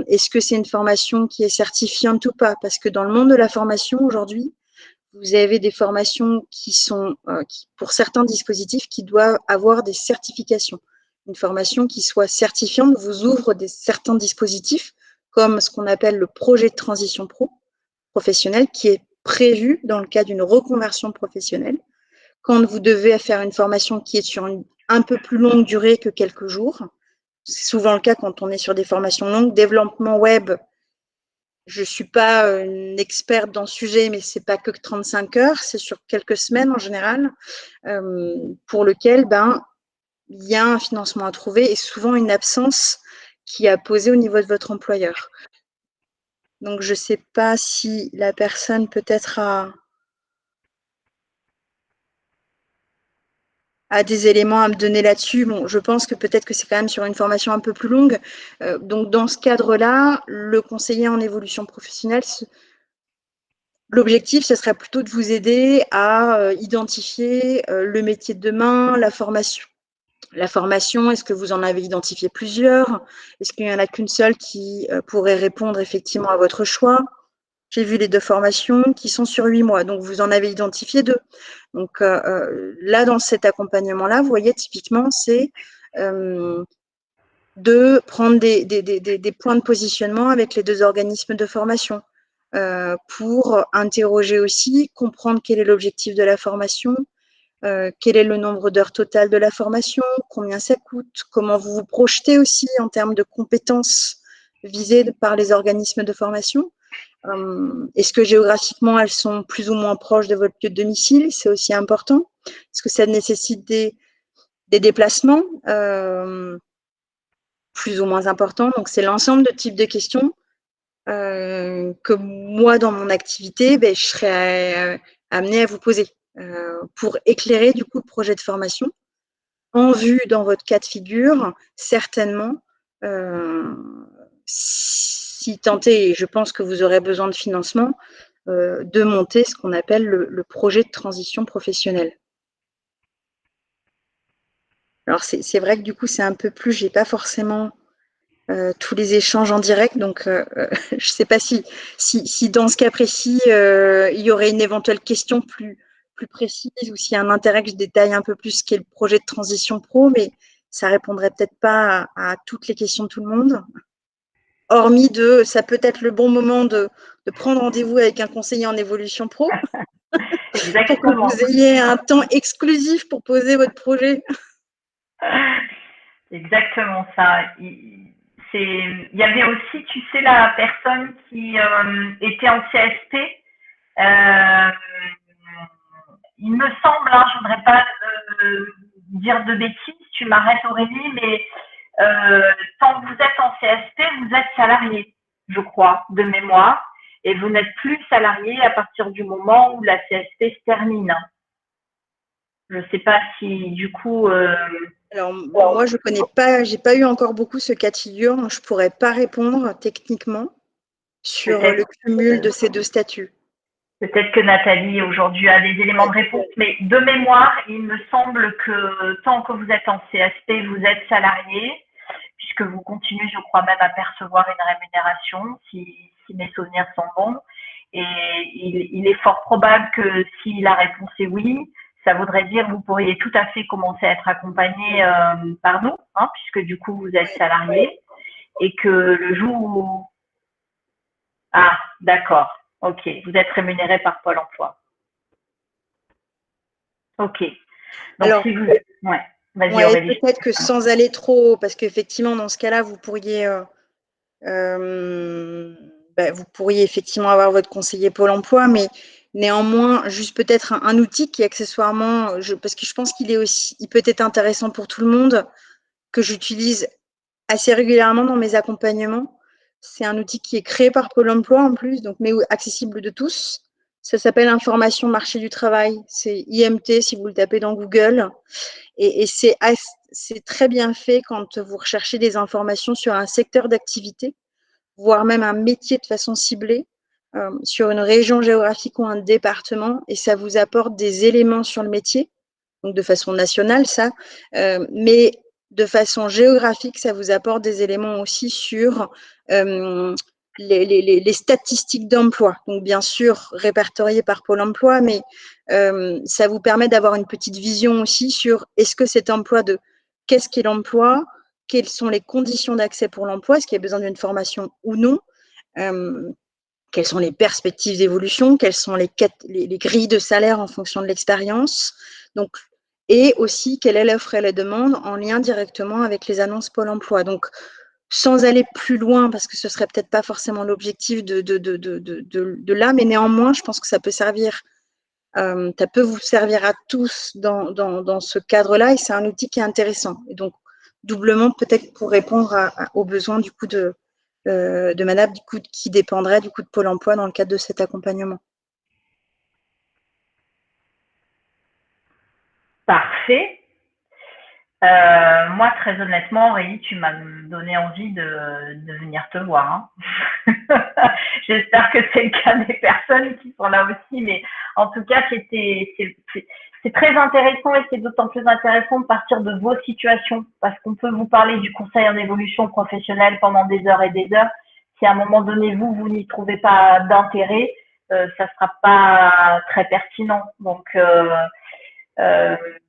est-ce que c'est une formation qui est certifiante ou pas, parce que dans le monde de la formation aujourd'hui, vous avez des formations qui sont, pour certains dispositifs, qui doivent avoir des certifications. Une formation qui soit certifiante vous ouvre certains dispositifs, comme ce qu'on appelle le projet de transition professionnelle, qui est prévu dans le cas d'une reconversion professionnelle. Quand vous devez faire une formation qui est sur une un peu plus longue durée que quelques jours, c'est souvent le cas quand on est sur des formations longues, développement web, je ne suis pas une experte dans le sujet, mais ce n'est pas que 35 heures, c'est sur quelques semaines en général, pour lequel il y a un financement à trouver et souvent une absence qui est à poser au niveau de votre employeur. Donc, je ne sais pas si la personne peut-être a des éléments à me donner là-dessus. Bon, je pense que peut-être que c'est quand même sur une formation un peu plus longue. Donc, dans ce cadre-là, le conseiller en évolution professionnelle, l'objectif, ce serait plutôt de vous aider à identifier le métier de demain, la formation. La formation, est-ce que vous en avez identifié plusieurs? Est-ce qu'il n'y en a qu'une seule qui pourrait répondre effectivement à votre choix? J'ai vu les 2 formations qui sont sur 8 mois, donc vous en avez identifié 2. Donc là, dans cet accompagnement-là, vous voyez, typiquement, c'est de prendre des points de positionnement avec les 2 organismes de formation pour interroger aussi, comprendre quel est l'objectif de la formation, quel est le nombre d'heures totales de la formation, combien ça coûte, comment vous vous projetez aussi en termes de compétences visées par les organismes de formation. Est-ce que géographiquement, elles sont plus ou moins proches de votre lieu de domicile? C'est aussi important. Est-ce que ça nécessite des déplacements plus ou moins importants? Donc, c'est l'ensemble de types de questions que moi, dans mon activité, je serais amenée à vous poser pour éclairer du coup le projet de formation en vue, dans votre cas de figure, certainement, si tant est, et je pense que vous aurez besoin de financement, de monter ce qu'on appelle le projet de transition professionnelle. Alors, c'est vrai que du coup, c'est un peu plus, j'ai pas forcément tous les échanges en direct, donc je ne sais pas si dans ce cas précis, il y aurait une éventuelle question plus précise ou s'il y a un intérêt que je détaille un peu plus ce qu'est le projet de transition pro, mais ça répondrait peut-être pas à toutes les questions de tout le monde. Hormis ça peut être le bon moment de prendre rendez-vous avec un conseiller en évolution pro pour que vous ayez un temps exclusif pour poser votre projet. Exactement ça. Il y avait aussi, tu sais, la personne qui était en CSP. Il me semble, hein, je ne voudrais pas dire de bêtises, tu m'arrêtes Aurélie, mais tant que vous êtes en CSP, vous êtes salarié, je crois, de mémoire, et vous n'êtes plus salarié à partir du moment où la CSP se termine. Je ne sais pas si du coup. Alors moi je connais pas, j'ai pas eu encore beaucoup ce cas de figure, donc je pourrais pas répondre techniquement sur le cumul de ces 2 statuts. Peut-être que Nathalie aujourd'hui a des éléments de réponse, mais de mémoire, il me semble que tant que vous êtes en CSP, vous êtes salarié, puisque vous continuez, je crois même, à percevoir une rémunération, si mes souvenirs sont bons. Et il est fort probable que si la réponse est oui, ça voudrait dire que vous pourriez tout à fait commencer à être accompagné par nous, hein, puisque du coup, vous êtes salarié, et que le jour où… Ah, d'accord. Ok, vous êtes rémunéré par Pôle emploi. Ok. Donc, alors, si vous… Ouais, vas-y Aurélie. Peut-être que sans aller trop, parce qu'effectivement, dans ce cas-là, vous pourriez effectivement avoir votre conseiller Pôle emploi, mais néanmoins, juste peut-être un outil qui accessoirement, parce que je pense qu'il peut être intéressant pour tout le monde, que j'utilise assez régulièrement dans mes accompagnements. C'est un outil qui est créé par Pôle emploi en plus, donc, mais accessible de tous. Ça s'appelle Information Marché du Travail. C'est IMT si vous le tapez dans Google. Et c'est très bien fait quand vous recherchez des informations sur un secteur d'activité, voire même un métier de façon ciblée, sur une région géographique ou un département, et ça vous apporte des éléments sur le métier, donc de façon nationale, ça, mais de façon géographique, ça vous apporte des éléments aussi sur les statistiques d'emploi. Donc, bien sûr, répertoriées par Pôle emploi, mais ça vous permet d'avoir une petite vision aussi sur est-ce que cet emploi qu'est-ce qu'est l'emploi, quelles sont les conditions d'accès pour l'emploi, est-ce qu'il y a besoin d'une formation ou non, quelles sont les perspectives d'évolution, quelles sont les grilles de salaire en fonction de l'expérience. Donc, et aussi quelle est l'offre et la demande en lien directement avec les annonces Pôle emploi. Donc, sans aller plus loin, parce que ce serait peut-être pas forcément l'objectif de là, mais néanmoins, je pense que ça peut servir, ça peut vous servir à tous dans ce cadre-là, et c'est un outil qui est intéressant. Et donc, doublement, peut-être pour répondre aux besoins du coup de Madame, du coup, qui dépendrait du coup de Pôle emploi dans le cadre de cet accompagnement. Parfait. Moi, très honnêtement, Aurélie, tu m'as donné envie de venir te voir. Hein. J'espère que c'est le cas des personnes qui sont là aussi, mais en tout cas, c'est très intéressant, et c'est d'autant plus intéressant de partir de vos situations, parce qu'on peut vous parler du conseil en évolution professionnelle pendant des heures et des heures. Si à un moment donné, vous n'y trouvez pas d'intérêt, ça sera pas très pertinent. Donc,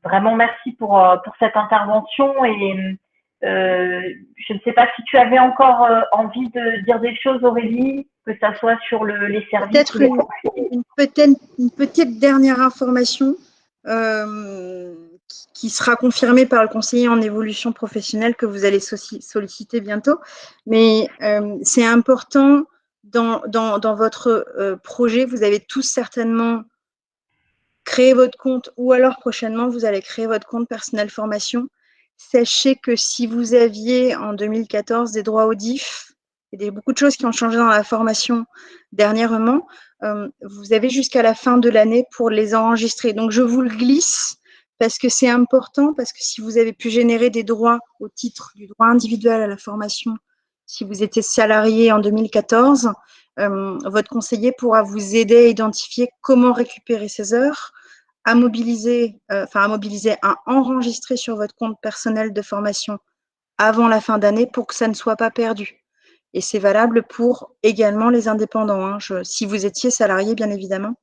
vraiment merci pour cette intervention, et je ne sais pas si tu avais encore envie de dire des choses, Aurélie, que ça soit sur les services. Peut-être une petite dernière information qui sera confirmée par le conseiller en évolution professionnelle que vous allez solliciter bientôt. Mais c'est important dans votre projet, vous avez tous certainement créé votre compte, ou alors prochainement, vous allez créer votre compte personnel formation. Sachez que si vous aviez en 2014 des droits au DIF, il y a beaucoup de choses qui ont changé dans la formation dernièrement, vous avez jusqu'à la fin de l'année pour les enregistrer. Donc, je vous le glisse parce que c'est important, parce que si vous avez pu générer des droits au titre du droit individuel à la formation, si vous étiez salarié en 2014, votre conseiller pourra vous aider à identifier comment récupérer ces heures, à mobiliser, à enregistrer sur votre compte personnel de formation avant la fin d'année pour que ça ne soit pas perdu. Et c'est valable pour également les indépendants, hein. Si vous étiez salarié, bien évidemment,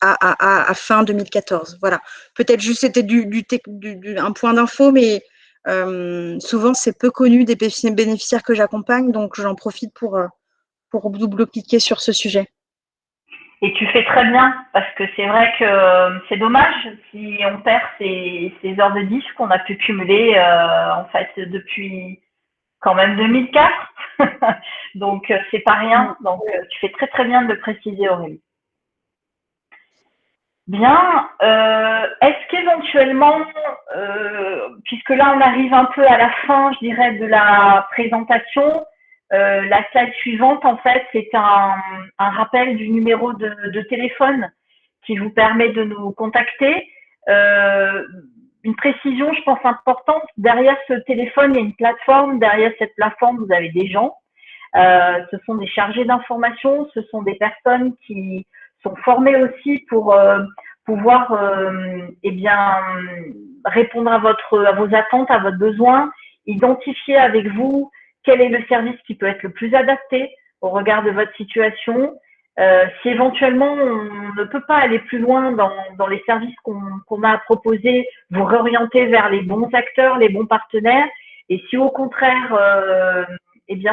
à fin 2014. Voilà. Peut-être juste c'était un point d'info, mais souvent c'est peu connu des bénéficiaires que j'accompagne, donc j'en profite pour double-cliquer sur ce sujet. Et tu fais très bien, parce que c'est vrai que c'est dommage si on perd ces heures de DIF qu'on a pu cumuler en fait depuis quand même 2004. Donc c'est pas rien. Donc tu fais très très bien de le préciser, Aurélie. Bien. Est-ce qu'éventuellement, puisque là on arrive un peu à la fin, je dirais, de la présentation, la slide suivante, en fait, c'est un rappel du numéro de téléphone qui vous permet de nous contacter. Une précision, je pense, importante. Derrière ce téléphone, il y a une plateforme. Derrière cette plateforme, vous avez des gens. Ce sont des chargés d'information. Ce sont des personnes qui sont formées aussi pour pouvoir répondre à vos attentes, à votre besoin, identifier avec vous quel est le service qui peut être le plus adapté au regard de votre situation. Si éventuellement on ne peut pas aller plus loin dans les services qu'on a à proposer, vous réorienter vers les bons acteurs, les bons partenaires. Et si au contraire,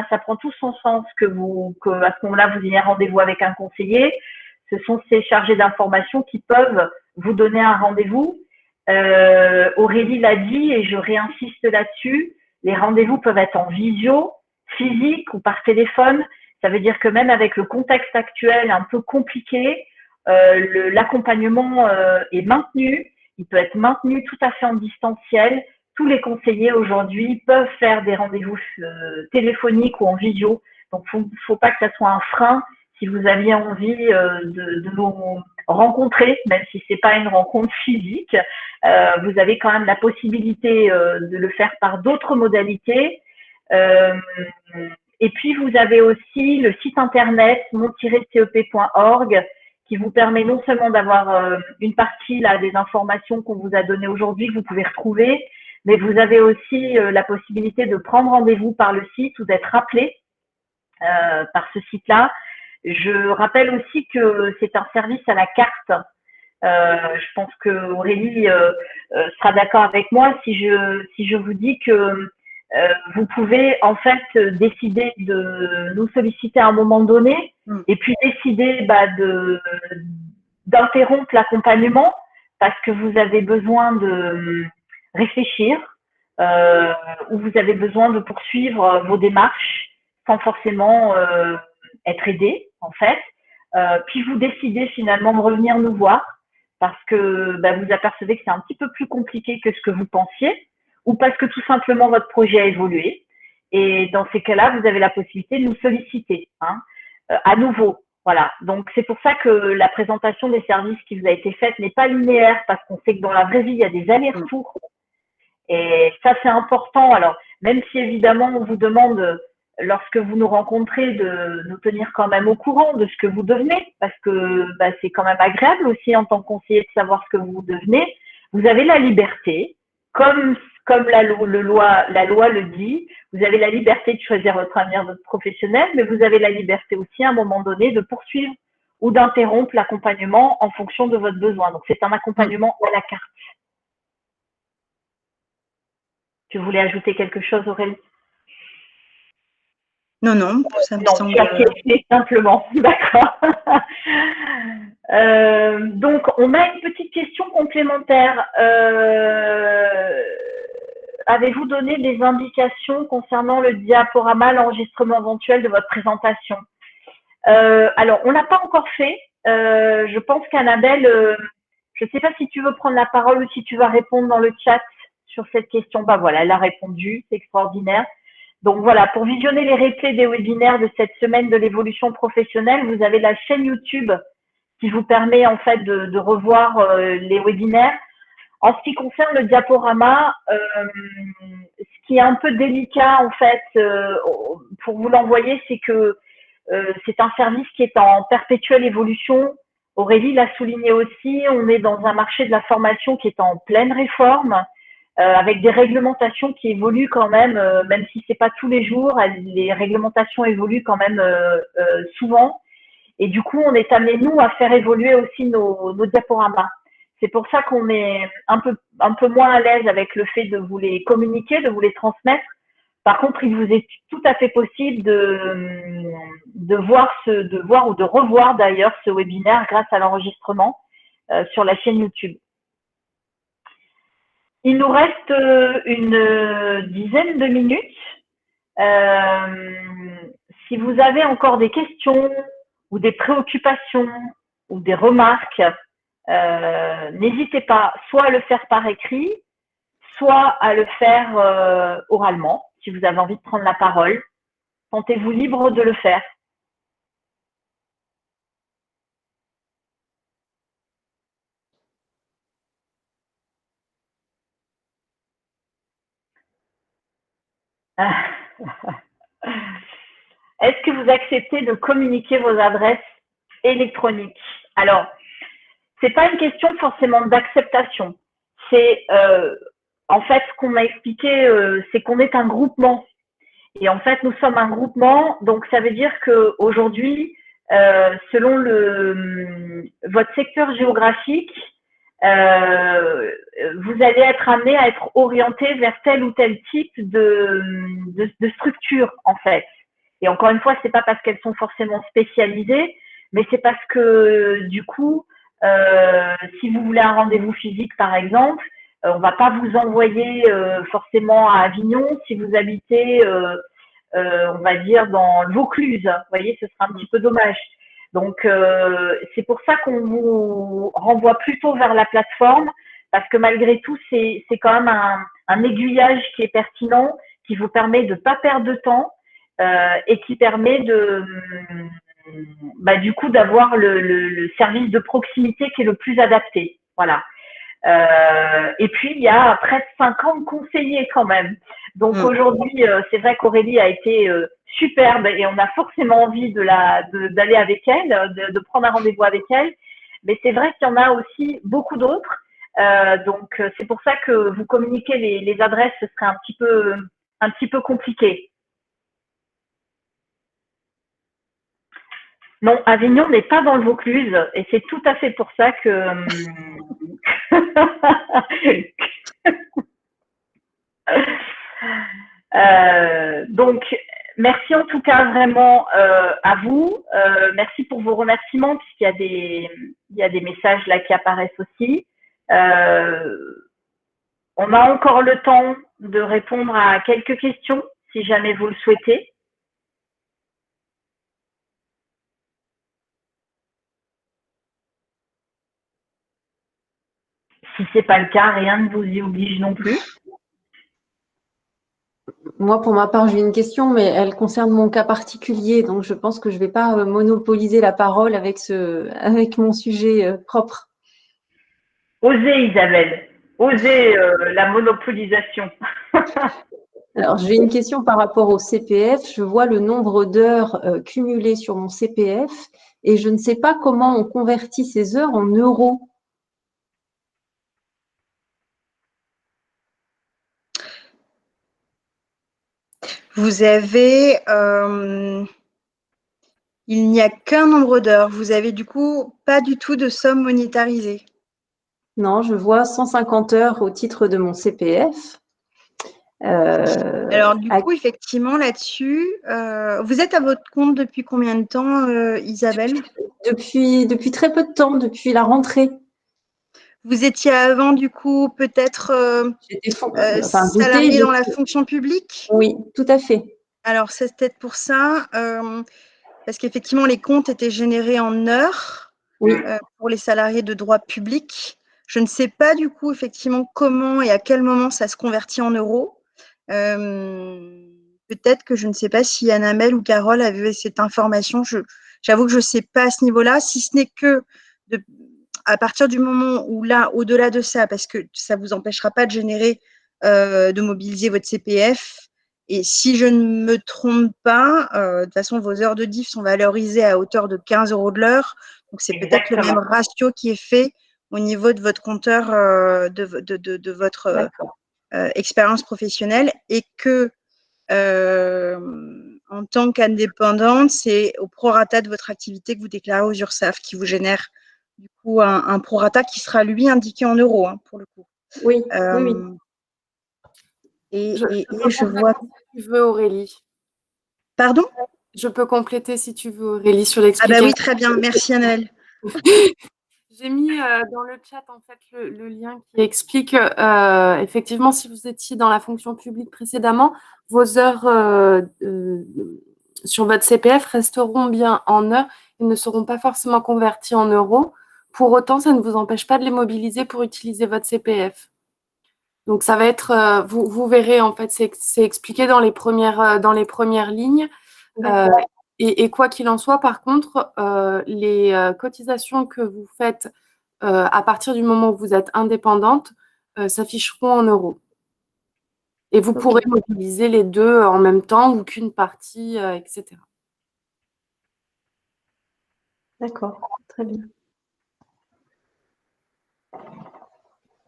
ça prend tout son sens que à ce moment-là, vous ayez un rendez-vous avec un conseiller, ce sont ces chargés d'information qui peuvent vous donner un rendez-vous. Aurélie l'a dit et je réinsiste là-dessus. Les rendez-vous peuvent être en visio, physique ou par téléphone. Ça veut dire que même avec le contexte actuel un peu compliqué, l'accompagnement est maintenu. Il peut être maintenu tout à fait en distanciel, tous les conseillers aujourd'hui peuvent faire des rendez-vous téléphoniques ou en visio. Donc, faut pas que ça soit un frein si vous aviez envie de nous rencontrer, même si c'est pas une rencontre physique. Vous avez quand même la possibilité de le faire par d'autres modalités. Et puis, vous avez aussi le site internet mon-cep.org qui vous permet non seulement d'avoir une partie là des informations qu'on vous a données aujourd'hui que vous pouvez retrouver, mais vous avez aussi la possibilité de prendre rendez-vous par le site ou d'être appelé par ce site-là. Je rappelle aussi que c'est un service à la carte. Je pense que Aurélie sera d'accord avec moi si je vous dis que vous pouvez en fait décider de nous solliciter à un moment donné et puis décider d'interrompre l'accompagnement parce que vous avez besoin de réfléchir ou vous avez besoin de poursuivre vos démarches sans forcément être aidé en fait. Puis vous décidez finalement de revenir nous voir parce que vous apercevez que c'est un petit peu plus compliqué que ce que vous pensiez ou parce que tout simplement votre projet a évolué. Et dans ces cas-là, vous avez la possibilité de nous solliciter à nouveau. Voilà. Donc, c'est pour ça que la présentation des services qui vous a été faite n'est pas linéaire parce qu'on sait que dans la vraie vie, il y a des allers-retours. Et ça, c'est important. Alors, même si évidemment, on vous demande, lorsque vous nous rencontrez, de nous tenir quand même au courant de ce que vous devenez, parce que c'est quand même agréable aussi en tant que conseiller de savoir ce que vous devenez. Vous avez la liberté, comme la loi le dit, vous avez la liberté de choisir votre avenir, votre professionnel, mais vous avez la liberté aussi à un moment donné de poursuivre ou d'interrompre l'accompagnement en fonction de votre besoin. Donc, c'est un accompagnement à la carte. Tu voulais ajouter quelque chose, Aurélie? Non, ça me semble… Tu as questionné simplement, d'accord. Donc, on a une petite question complémentaire. Avez-vous donné des indications concernant le diaporama, l'enregistrement éventuel de votre présentation? Alors, on l'a pas encore fait. Je pense qu'Annabelle, je ne sais pas si tu veux prendre la parole ou si tu vas répondre dans le chat sur cette question. Voilà, elle a répondu, c'est extraordinaire. Donc voilà, pour visionner les replays des webinaires de cette semaine de l'évolution professionnelle, vous avez la chaîne YouTube qui vous permet en fait de revoir les webinaires. En ce qui concerne le diaporama, ce qui est un peu délicat en fait pour vous l'envoyer, c'est que c'est un service qui est en perpétuelle évolution. Aurélie l'a souligné aussi, on est dans un marché de la formation qui est en pleine réforme, avec des réglementations qui évoluent quand même si c'est pas tous les jours, les réglementations évoluent quand même souvent. Et du coup, on est amené, nous, à faire évoluer aussi nos diaporamas. C'est pour ça qu'on est un peu moins à l'aise avec le fait de vous les communiquer, de vous les transmettre. Par contre, il vous est tout à fait possible de voir ou de revoir d'ailleurs ce webinaire grâce à l'enregistrement sur la chaîne YouTube. Il nous reste une dizaine de minutes. Si vous avez encore des questions ou des préoccupations ou des remarques, n'hésitez pas soit à le faire par écrit, soit à le faire oralement, si vous avez envie de prendre la parole. Sentez-vous libre de le faire. Est-ce que vous acceptez de communiquer vos adresses électroniques? Alors, c'est pas une question forcément d'acceptation. C'est en fait ce qu'on m'a expliqué, c'est qu'on est un groupement. Et en fait, nous sommes un groupement, donc ça veut dire qu'aujourd'hui, selon votre secteur géographique, vous allez être amené à être orienté vers tel ou tel type de structure, en fait. Et encore une fois, c'est pas parce qu'elles sont forcément spécialisées, mais c'est parce que du coup, si vous voulez un rendez-vous physique, par exemple, on va pas vous envoyer forcément à Avignon si vous habitez, on va dire, dans le Vaucluse. Vous voyez, ce sera un petit peu dommage. Donc, c'est pour ça qu'on vous renvoie plutôt vers la plateforme, parce que malgré tout, c'est quand même un aiguillage qui est pertinent, qui vous permet de ne pas perdre de temps et qui permet du coup d'avoir le service de proximité qui est le plus adapté. Voilà. Et puis, il y a près de 50 conseillers quand même. Donc aujourd'hui, c'est vrai qu'Aurélie a été superbe et on a forcément envie d'aller avec elle, de prendre un rendez-vous avec elle. Mais c'est vrai qu'il y en a aussi beaucoup d'autres. Donc c'est pour ça que vous communiquer les adresses, ce serait un petit peu compliqué. Non, Avignon n'est pas dans le Vaucluse et c'est tout à fait pour ça que donc merci en tout cas vraiment à vous. Merci pour vos remerciements puisqu'il y a des messages là qui apparaissent aussi. On a encore le temps de répondre à quelques questions si jamais vous le souhaitez. Si ce n'est pas le cas, rien ne vous y oblige non plus. Moi, pour ma part, j'ai une question, mais elle concerne mon cas particulier, donc je pense que je ne vais pas monopoliser la parole avec mon sujet propre. Osez, Isabelle, osez la monopolisation. Alors, j'ai une question par rapport au CPF. Je vois le nombre d'heures cumulées sur mon CPF et je ne sais pas comment on convertit ces heures en euros. Vous avez, il n'y a qu'un nombre d'heures. Vous avez du coup pas du tout de somme monétarisée. Non, je vois 150 heures au titre de mon CPF. Alors du coup, effectivement, là-dessus, vous êtes à votre compte depuis combien de temps, Isabelle? Depuis très peu de temps, depuis la rentrée. Vous étiez avant, du coup, peut-être salarié dans la fonction publique? Oui, tout à fait. Alors, c'est peut-être pour ça, parce qu'effectivement, les comptes étaient générés en heures pour les salariés de droit public. Je ne sais pas, du coup, effectivement, comment et à quel moment ça se convertit en euros. Peut-être que je ne sais pas si Annabelle ou Carole avaient cette information. J'avoue que je ne sais pas à ce niveau-là, si ce n'est que à partir du moment où là, au-delà de ça, parce que ça ne vous empêchera pas de générer, de mobiliser votre CPF. Et si je ne me trompe pas, de toute façon, vos heures de diff sont valorisées à hauteur de 15 € de l'heure. Donc, c'est peut-être le même ratio qui est fait au niveau de votre compteur, de votre expérience professionnelle et que en tant qu'indépendante, c'est au prorata de votre activité que vous déclarez aux URSSAF qui vous génère du coup un prorata qui sera lui indiqué en euros pour le coup. Oui, oui. Et je vois. Si tu veux, Aurélie. Pardon? Je peux compléter si tu veux, Aurélie, sur l'explication. Ah bah oui, très bien. Merci, Annabelle. J'ai mis dans le chat en fait le lien qui explique effectivement si vous étiez dans la fonction publique précédemment, vos heures sur votre CPF resteront bien en heures et ne seront pas forcément converties en euros. Pour autant, ça ne vous empêche pas de les mobiliser pour utiliser votre CPF. Donc ça va être, vous verrez en fait, c'est expliqué dans les premières lignes. Et quoi qu'il en soit, par contre, les cotisations que vous faites à partir du moment où vous êtes indépendante s'afficheront en euros. Et vous pourrez mobiliser les deux en même temps ou qu'une partie, etc. D'accord, très bien.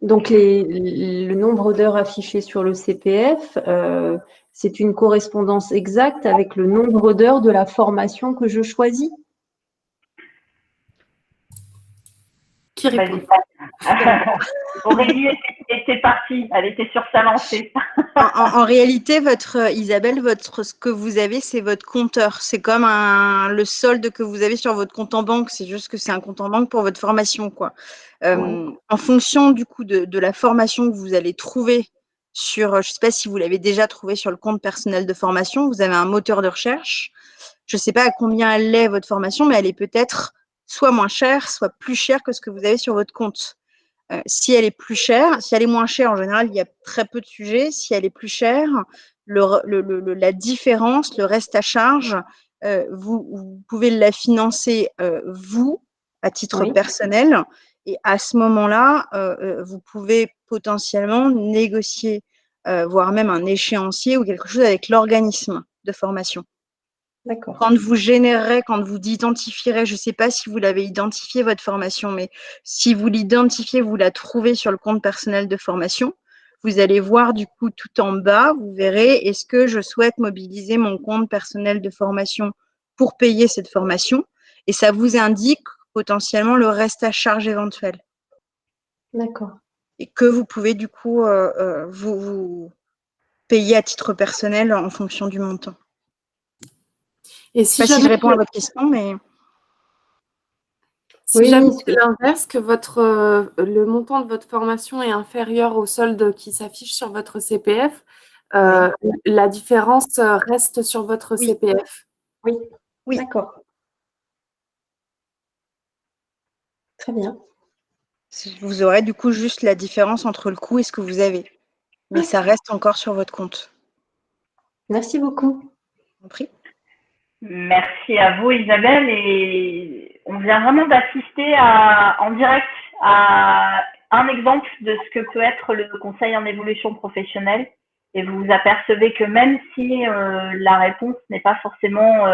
Donc, le nombre d'heures affichées sur le CPF, c'est une correspondance exacte avec le nombre d'heures de la formation que je choisis? Qui répond? Aurélie était partie, elle était sur sa lancée. En réalité, Isabelle, ce que vous avez, c'est votre compteur. C'est comme le solde que vous avez sur votre compte en banque. C'est juste que c'est un compte en banque pour votre formation, quoi. En fonction du coup de la formation que vous allez trouver sur, je ne sais pas si vous l'avez déjà trouvé sur le compte personnel de formation, vous avez un moteur de recherche. Je ne sais pas à combien elle est votre formation, mais elle est peut-être soit moins chère, soit plus chère que ce que vous avez sur votre compte. Si elle est plus chère, si elle est moins chère, en général, il y a très peu de sujets. Si elle est plus chère, la différence, le reste à charge, vous pouvez la financer, vous, à titre Oui. personnel. Et à ce moment-là, vous pouvez potentiellement négocier, voire même un échéancier ou quelque chose avec l'organisme de formation. D'accord. Quand vous générerez, quand vous identifierez, je ne sais pas si vous l'avez identifié, votre formation, mais si vous l'identifiez, vous la trouvez sur le compte personnel de formation, vous allez voir du coup tout en bas, vous verrez, est-ce que je souhaite mobiliser mon compte personnel de formation pour payer cette formation? Et ça vous indique potentiellement le reste à charge éventuel. D'accord. Et que vous pouvez du coup vous payer à titre personnel en fonction du montant. Et Je ne sais pas si je réponds à votre question, mais… Si Oui, jamais oui, c'est l'inverse, que le montant de votre formation est inférieur au solde qui s'affiche sur votre CPF, la différence reste sur votre Oui. CPF. oui, Oui. d'accord. Très bien. Vous aurez du coup juste la différence entre le coût et ce que vous avez. Mais ça reste encore sur votre compte. Merci beaucoup. Je vous en prie. Merci à vous, Isabelle. Et on vient vraiment d'assister en direct à un exemple de ce que peut être le conseil en évolution professionnelle. Et vous vous apercevez que même si la réponse n'est pas forcément,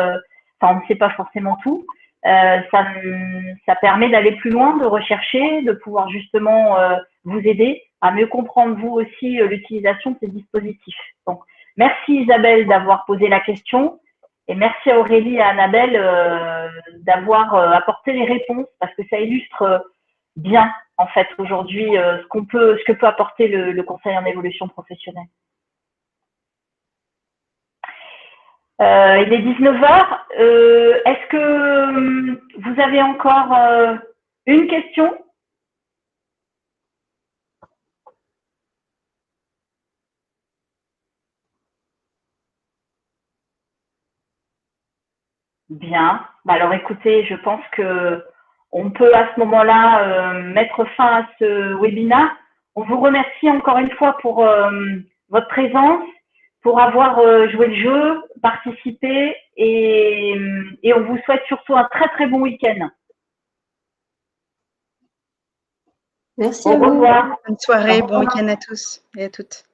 on ne sait pas forcément tout, ça permet d'aller plus loin, de rechercher, de pouvoir justement vous aider à mieux comprendre vous aussi l'utilisation de ces dispositifs. Donc, merci Isabelle d'avoir posé la question. Et merci à Aurélie et à Annabelle d'avoir apporté les réponses parce que ça illustre bien en fait aujourd'hui ce que peut apporter le conseil en évolution professionnelle. Il est 19h. Est-ce que vous avez encore une question? Bien. Alors écoutez, je pense que on peut à ce moment-là mettre fin à ce webinaire. On vous remercie encore une fois pour votre présence, pour avoir joué le jeu, participé et on vous souhaite surtout un très très bon week-end. Merci Au à vous. revoir. Bonne soirée, bon week-end à tous et à toutes.